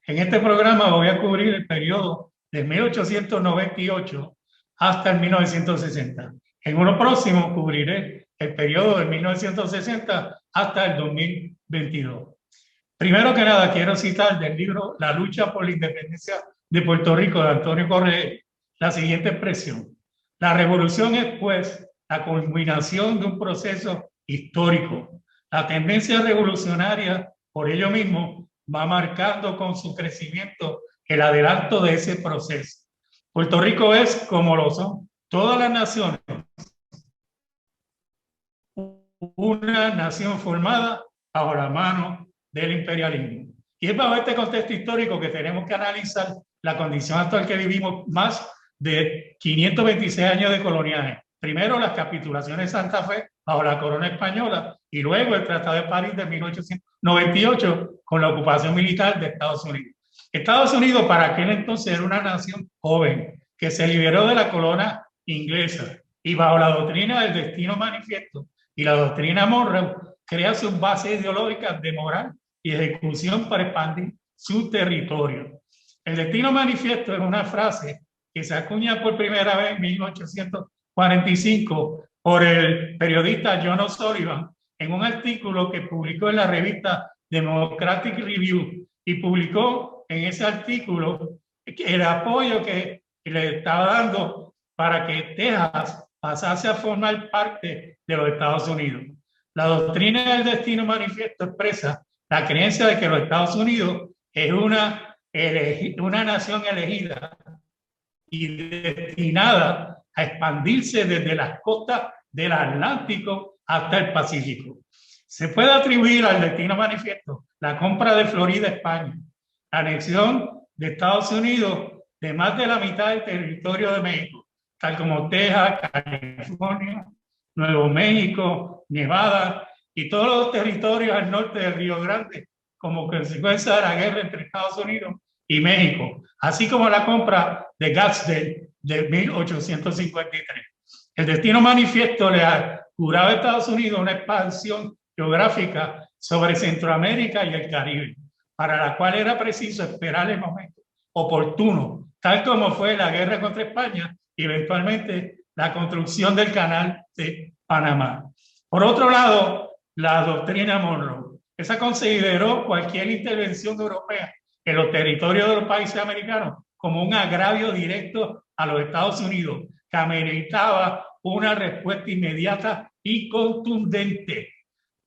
En este programa voy a cubrir el periodo de 1898 hasta el 1960. En uno próximo cubriré el periodo de 1960 hasta el 2022. Primero que nada, quiero citar del libro La lucha por la independencia de Puerto Rico de Antonio Correa la siguiente expresión: la revolución es, pues, la culminación de un proceso histórico. La tendencia revolucionaria, por ello mismo, va marcando con su crecimiento el adelanto de ese proceso. Puerto Rico es, como lo son todas las naciones, una nación formada bajo la mano del imperialismo. Y es bajo este contexto histórico que tenemos que analizar la condición actual que vivimos, más de 526 años de coloniaje. Primero las capitulaciones de Santa Fe bajo la corona española y luego el Tratado de París de 1898 con la ocupación militar de Estados Unidos. Estados Unidos para aquel entonces era una nación joven que se liberó de la corona inglesa y bajo la doctrina del destino manifiesto y la doctrina Monroe crea sus bases ideológicas de moral y ejecución para expandir su territorio. El destino manifiesto es una frase que se acuña por primera vez en 1845 por el periodista John O'Sullivan en un artículo que publicó en la revista Democratic Review, y publicó en ese artículo el apoyo que le estaba dando para que Texas pasase a formar parte de los Estados Unidos. La doctrina del destino manifiesto expresa la creencia de que los Estados Unidos es una nación elegida y destinada a expandirse desde las costas del Atlántico hasta el Pacífico. Se puede atribuir al destino manifiesto la compra de Florida a España, la anexión de Estados Unidos de más de la mitad del territorio de México, tal como Texas, California, Nuevo México, Nevada y todos los territorios al norte del Río Grande, como consecuencia de la guerra entre Estados Unidos y México, así como la compra de Gadsden de 1853. El destino manifiesto le juraba a Estados Unidos una expansión geográfica sobre Centroamérica y el Caribe, para la cual era preciso esperar el momento oportuno, tal como fue la guerra contra España y eventualmente la construcción del canal de Panamá. Por otro lado, la doctrina Monroe. Esa consideró cualquier intervención europea en los territorios de los países americanos como un agravio directo a los Estados Unidos, que ameritaba una respuesta inmediata y contundente.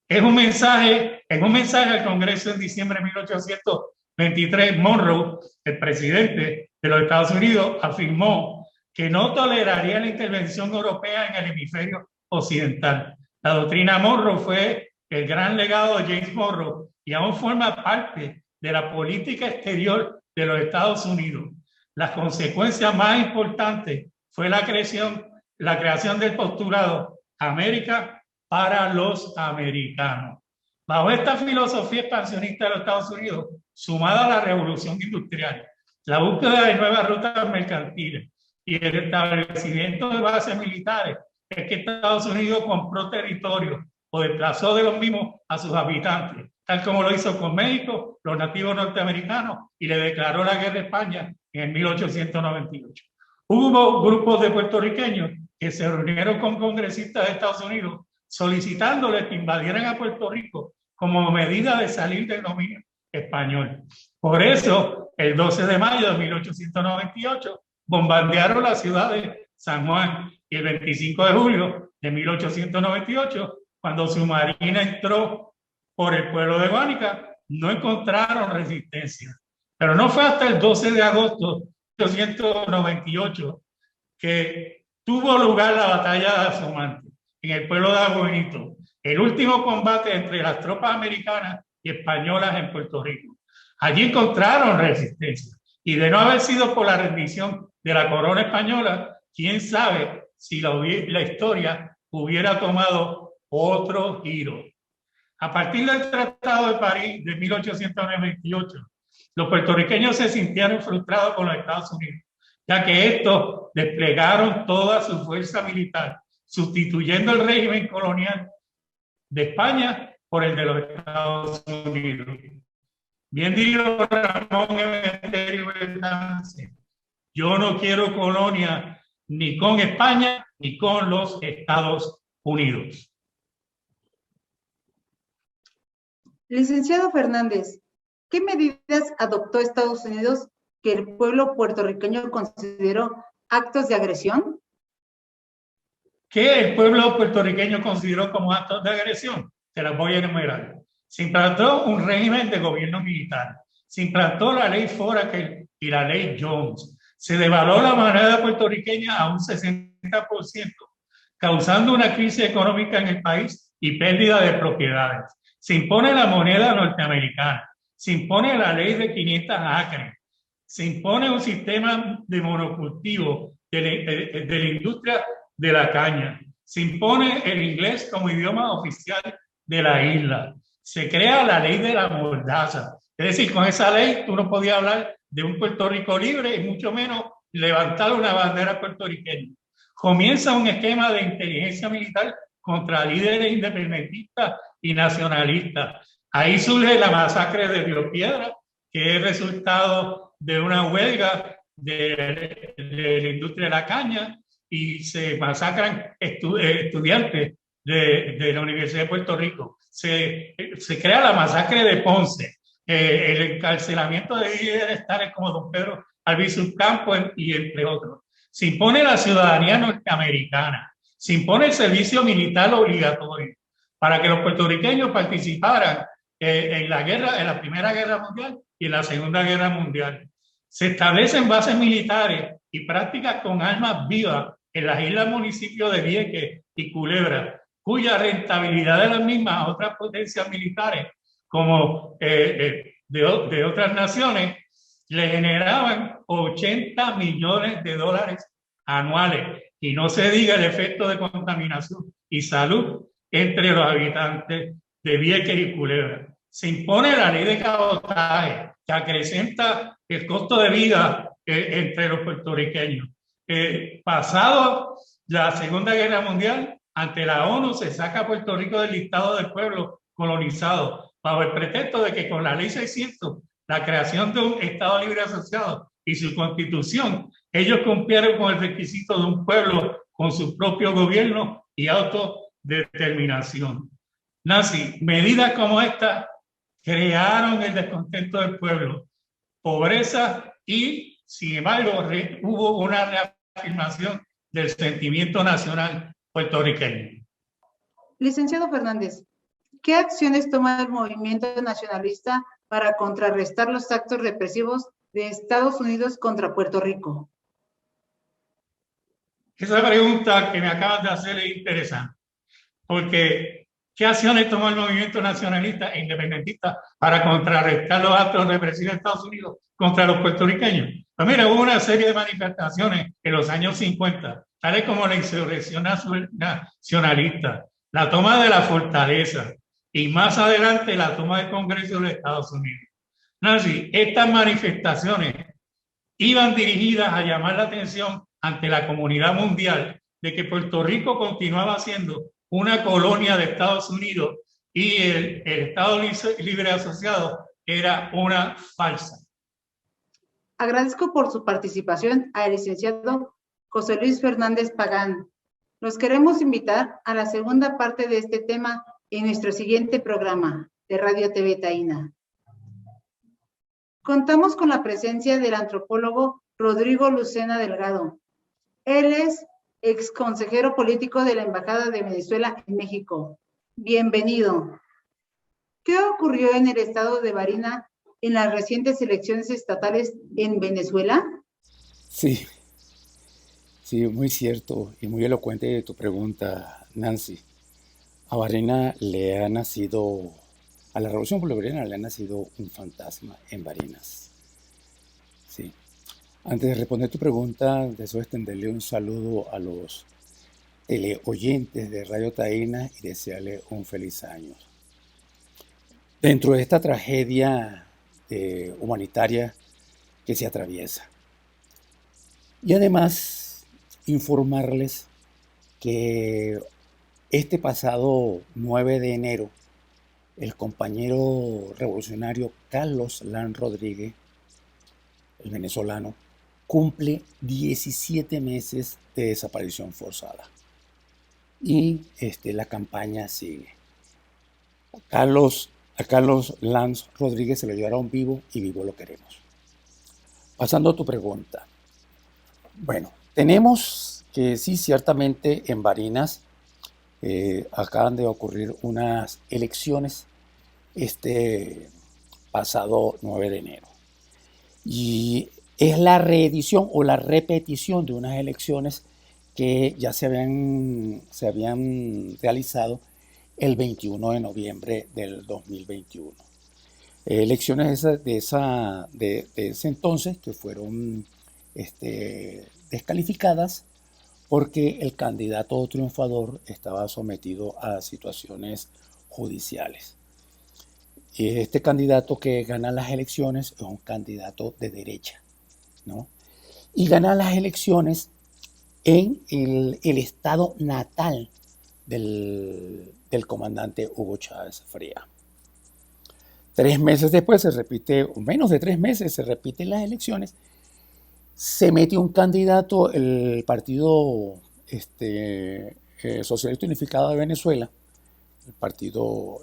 En un mensaje al Congreso en diciembre de 1823, Monroe, el presidente de los Estados Unidos, afirmó que no toleraría la intervención europea en el hemisferio occidental. La doctrina Monroe fue el gran legado de James Monroe y aún forma parte de la política exterior de los Estados Unidos. La consecuencia más importante fue la creación del postulado América para los americanos. Bajo esta filosofía expansionista de los Estados Unidos, sumada a la revolución industrial, la búsqueda de nuevas rutas mercantiles y el establecimiento de bases militares es que Estados Unidos compró territorio o desplazó de los mismos a sus habitantes, tal como lo hizo con México, los nativos norteamericanos, y le declaró la guerra a España en 1898. Hubo grupos de puertorriqueños que se reunieron con congresistas de Estados Unidos solicitándoles que invadieran a Puerto Rico como medida de salir del dominio español. Por eso, el 12 de mayo de 1898, bombardearon la ciudad de San Juan, y el 25 de julio de 1898, cuando su marina entró por el pueblo de Guánica, no encontraron resistencia. Pero no fue hasta el 12 de agosto de 1898 que tuvo lugar la batalla de Asomante en el pueblo de Aguinito, el último combate entre las tropas americanas y españolas en Puerto Rico. Allí encontraron resistencia, y de no haber sido por la rendición de la corona española, quién sabe si la historia hubiera tomado otro giro. A partir del Tratado de París de 1898, los puertorriqueños se sintieron frustrados con los Estados Unidos, ya que estos desplegaron toda su fuerza militar, sustituyendo el régimen colonial de España por el de los Estados Unidos. Bien dijo Ramón Emeterio Betances, yo no quiero colonia ni con España ni con los Estados Unidos.
Licenciado Fernández, ¿qué medidas adoptó Estados Unidos que el pueblo puertorriqueño consideró actos de agresión?
¿Qué el pueblo puertorriqueño consideró como actos de agresión? Se las voy a enumerar. Se implantó un régimen de gobierno militar. Se implantó la ley Foraker y la ley Jones. Se devaluó la moneda puertorriqueña a un 60%, causando una crisis económica en el país y pérdida de propiedades. Se impone la moneda norteamericana. Se impone la ley de 500 acres. Se impone un sistema de monocultivo de la industria de la caña. Se impone el inglés como idioma oficial de la isla. Se crea la ley de la mordaza. Es decir, con esa ley tú no podías hablar de un Puerto Rico libre y mucho menos levantar una bandera puertorriqueña. Comienza un esquema de inteligencia militar contra líderes independentistas y nacionalistas. Ahí surge la masacre de Río Piedra, que es resultado de una huelga de la industria de la caña, y se masacran estudiantes de la Universidad de Puerto Rico. Se crea la masacre de Ponce, el encarcelamiento de líderes tales como don Pedro Albizu Campos y entre otros. Se impone la ciudadanía norteamericana. Se impone el servicio militar obligatorio para que los puertorriqueños participaran en la Primera Guerra Mundial y en la Segunda Guerra Mundial. Se establecen bases militares y prácticas con armas vivas en las islas municipios de Vieques y Culebra, cuya rentabilidad de las mismas a otras potencias militares como de otras naciones le generaban 80 millones de dólares anuales. Y no se diga el efecto de contaminación y salud entre los habitantes de Vieques y Culebra. Se impone la ley de cabotaje, que acrecenta el costo de vida entre los puertorriqueños. Pasado la Segunda Guerra Mundial, ante la ONU se saca a Puerto Rico del listado del pueblo colonizado, bajo el pretexto de que con la ley 600, la creación de un Estado libre asociado y su constitución, ellos cumplieron con el requisito de un pueblo con su propio gobierno y autodeterminación. Nancy, medidas como esta crearon el descontento del pueblo, pobreza y, sin embargo, hubo una reafirmación del sentimiento nacional puertorriqueño.
Licenciado Fernández, ¿qué acciones toma el movimiento nacionalista para contrarrestar los actos represivos de Estados Unidos contra Puerto Rico?
Esa pregunta que me acaban de hacer es interesante, porque ¿qué acciones tomó el movimiento nacionalista e independentista para contrarrestar los actos represivos de Estados Unidos contra los puertorriqueños? Pues mira, hubo una serie de manifestaciones en los años 50, tales como la insurrección nacionalista, la toma de la fortaleza y más adelante la toma del Congreso de Estados Unidos. Nancy, estas manifestaciones iban dirigidas a llamar la atención ante la comunidad mundial de que Puerto Rico continuaba siendo una colonia de Estados Unidos y el Estado Libre Asociado era una falsa.
Agradezco por su participación al licenciado José Luis Fernández Pagán. Los queremos invitar a la segunda parte de este tema en nuestro siguiente programa de Radio TV Taína. Contamos con la presencia del antropólogo Rodrigo Lucena Delgado. Él es ex consejero político de la Embajada de Venezuela en México. Bienvenido. ¿Qué ocurrió en el estado de Barinas en las recientes elecciones estatales en Venezuela?
Sí, muy cierto y muy elocuente tu pregunta, Nancy. A Barinas le ha nacido, a la Revolución Bolivariana le ha nacido un fantasma en Barinas. Sí. Antes de responder tu pregunta, deseo extenderle un saludo a los teleoyentes de Radio Taína y desearle un feliz año. Dentro de esta tragedia humanitaria que se atraviesa. Y además, informarles que este pasado 9 de enero, el compañero revolucionario Carlos Lan Rodríguez, el venezolano, cumple 17 meses de desaparición forzada. Y la campaña sigue. A Carlos Lanz Rodríguez se lo llevaron vivo y vivo lo queremos. Pasando a tu pregunta. Bueno, tenemos que sí, ciertamente en Barinas acaban de ocurrir unas elecciones este pasado 9 de enero. Y es la reedición o la repetición de unas elecciones que ya se habían realizado el 21 de noviembre del 2021. Elecciones de ese entonces que fueron descalificadas porque el candidato triunfador estaba sometido a situaciones judiciales. Este candidato que gana las elecciones es un candidato de derecha, ¿no? Y gana las elecciones en el estado natal del comandante Hugo Chávez Fría. 3 meses después se repite, o menos de 3 meses, se repiten las elecciones. Se mete un candidato, el Partido Socialista Unificado de Venezuela, el partido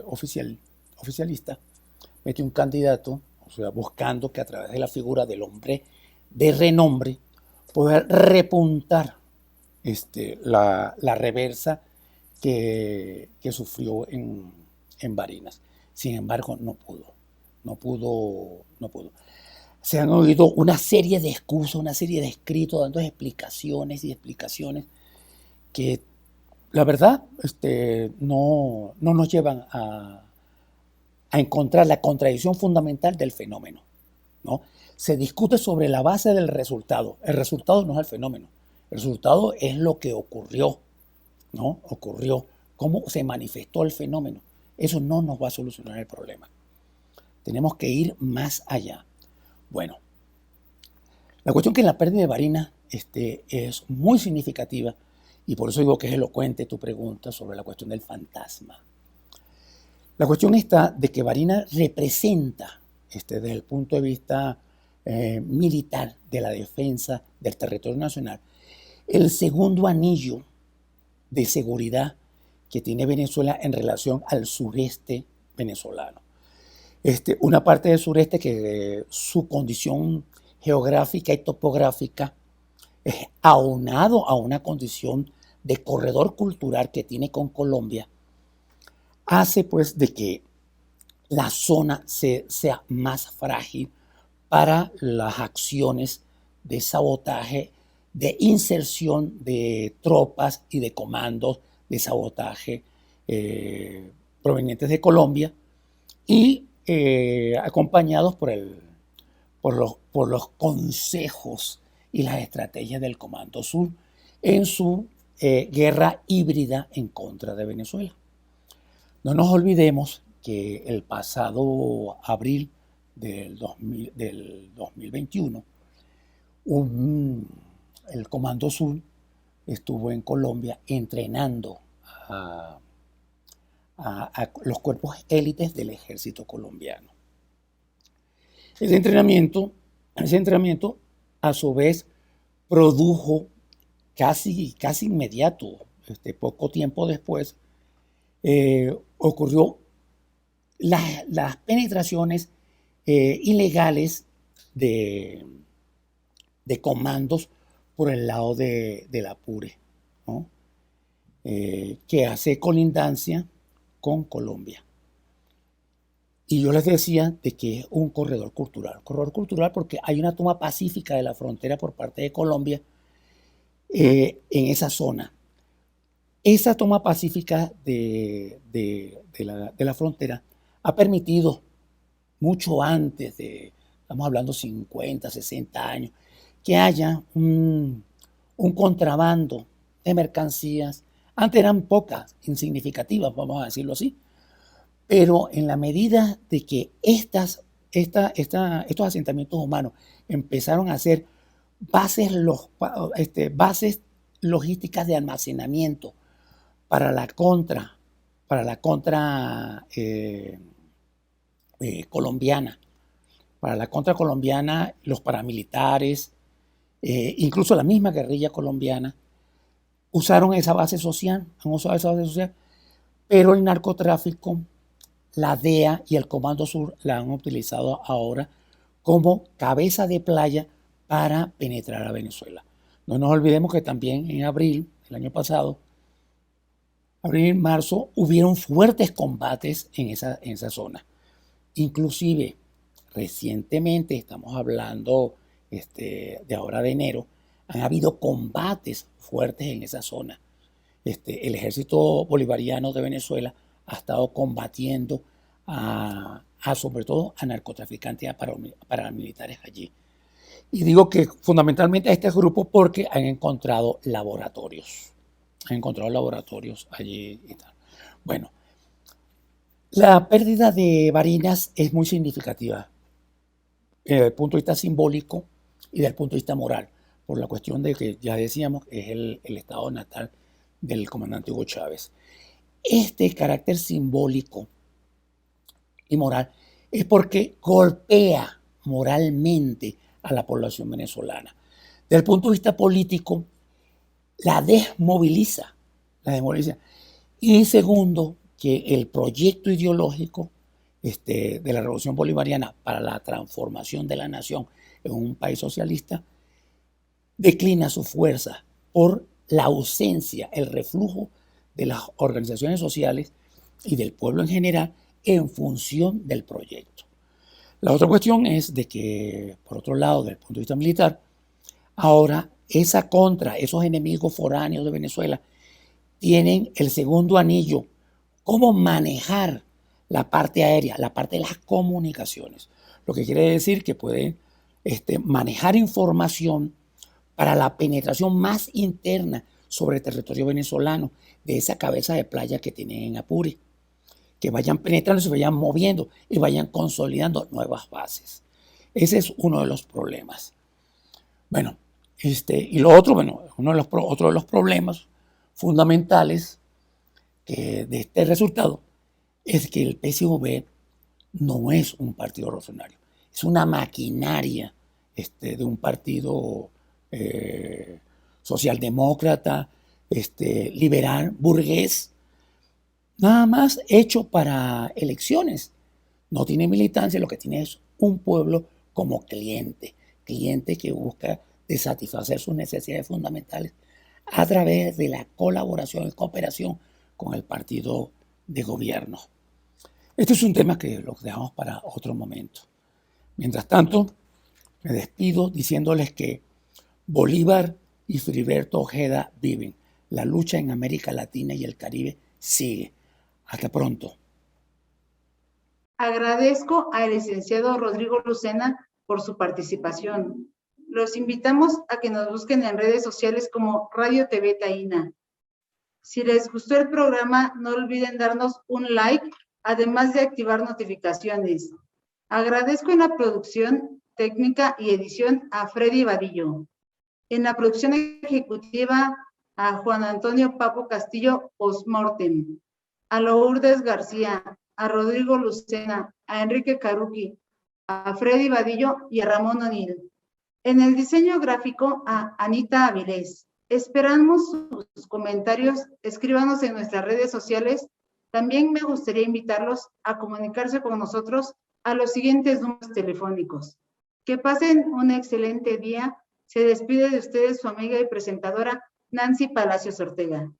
oficialista, mete un candidato, o sea, buscando que a través de la figura del hombre de renombre pueda repuntar la reversa que sufrió en Barinas. Sin embargo, no pudo. Se han oído una serie de excusas, una serie de escritos dando explicaciones que la verdad no nos llevan a encontrar la contradicción fundamental del fenómeno, ¿no? Se discute sobre la base del resultado. El resultado no es el fenómeno. El resultado es lo que ocurrió, ¿no? Cómo se manifestó el fenómeno. Eso no nos va a solucionar el problema. Tenemos que ir más allá. Bueno, la cuestión que en la pérdida de Barinas es muy significativa y por eso digo que es elocuente tu pregunta sobre la cuestión del fantasma. La cuestión está de que Barinas representa, desde el punto de vista militar de la defensa del territorio nacional, el segundo anillo de seguridad que tiene Venezuela en relación al sureste venezolano. Una parte del sureste que su condición geográfica y topográfica es aunado a una condición de corredor cultural que tiene con Colombia, hace pues de que la zona sea más frágil para las acciones de sabotaje, de inserción de tropas y de comandos de sabotaje provenientes de Colombia y acompañados por los consejos y las estrategias del Comando Sur en su guerra híbrida en contra de Venezuela. No nos olvidemos que el pasado abril del 2021, el Comando Sur estuvo en Colombia entrenando a los cuerpos élites del ejército colombiano. Ese entrenamiento, a su vez, produjo casi inmediato, poco tiempo después, ocurrió las penetraciones ilegales de comandos por el lado del Apure, ¿no? Que hace colindancia con Colombia. Y yo les decía de que es un corredor cultural porque hay una toma pacífica de la frontera por parte de Colombia en esa zona. Esa toma pacífica de la frontera ha permitido, mucho antes de, estamos hablando 50, 60 años, que haya un contrabando de mercancías. Antes eran pocas, insignificativas, vamos a decirlo así, pero en la medida de que estos asentamientos humanos empezaron a ser bases logísticas de almacenamiento para la contra colombiana, los paramilitares, incluso la misma guerrilla colombiana, usaron esa base social, pero el narcotráfico, la DEA y el Comando Sur la han utilizado ahora como cabeza de playa para penetrar a Venezuela. No nos olvidemos que también en abril, el año pasado, abril y marzo, hubieron fuertes combates en esa zona. Inclusive, recientemente, estamos hablando de ahora de enero, han habido combates fuertes en esa zona. El ejército bolivariano de Venezuela ha estado combatiendo sobre todo a narcotraficantes y a paramilitares allí. Y digo que fundamentalmente a este grupo porque han encontrado laboratorios. Allí y tal. Bueno, la pérdida de Barinas es muy significativa desde el punto de vista simbólico y desde el punto de vista moral, por la cuestión de que ya decíamos es el estado natal del comandante Hugo Chávez. Este carácter simbólico y moral es porque golpea moralmente a la población venezolana. Desde el punto de vista político, la desmoviliza. Y segundo, que el proyecto ideológico de la Revolución Bolivariana para la transformación de la nación en un país socialista declina su fuerza por la ausencia, el reflujo de las organizaciones sociales y del pueblo en general en función del proyecto. La otra cuestión es de que, por otro lado, desde el punto de vista militar, ahora esos enemigos foráneos de Venezuela tienen el segundo anillo, cómo manejar la parte aérea, la parte de las comunicaciones. Lo que quiere decir que pueden manejar información para la penetración más interna sobre el territorio venezolano, de esa cabeza de playa que tienen en Apure, que vayan penetrando, se vayan moviendo y vayan consolidando nuevas bases. Ese es uno de los problemas. Bueno, y lo otro, otro de los problemas fundamentales de este resultado es que el PSV no es un partido revolucionario, es una maquinaria de un partido socialdemócrata, liberal, burgués, nada más hecho para elecciones. No tiene militancia, lo que tiene es un pueblo como cliente que busca de satisfacer sus necesidades fundamentales a través de la colaboración y cooperación con el partido de gobierno. Este es un tema que lo dejamos para otro momento. Mientras tanto, me despido diciéndoles que Bolívar y Filiberto Ojeda viven. La lucha en América Latina y el Caribe sigue. Hasta pronto.
Agradezco al licenciado Rodrigo Lucena por su participación. Los invitamos a que nos busquen en redes sociales como Radio TV Taína. Si les gustó el programa, no olviden darnos un like, además de activar notificaciones. Agradezco en la producción, técnica y edición a Freddy Vadillo. En la producción ejecutiva, a Juan Antonio Papo Castillo Osmortem, a Lourdes García, a Rodrigo Lucena, a Enrique Caruqui, a Freddy Vadillo y a Ramón O'Neill. En el diseño gráfico, a Anita Avilés. Esperamos sus comentarios, escríbanos en nuestras redes sociales. También me gustaría invitarlos a comunicarse con nosotros a los siguientes números telefónicos. Que pasen un excelente día. Se despide de ustedes su amiga y presentadora Nancy Palacios Ortega.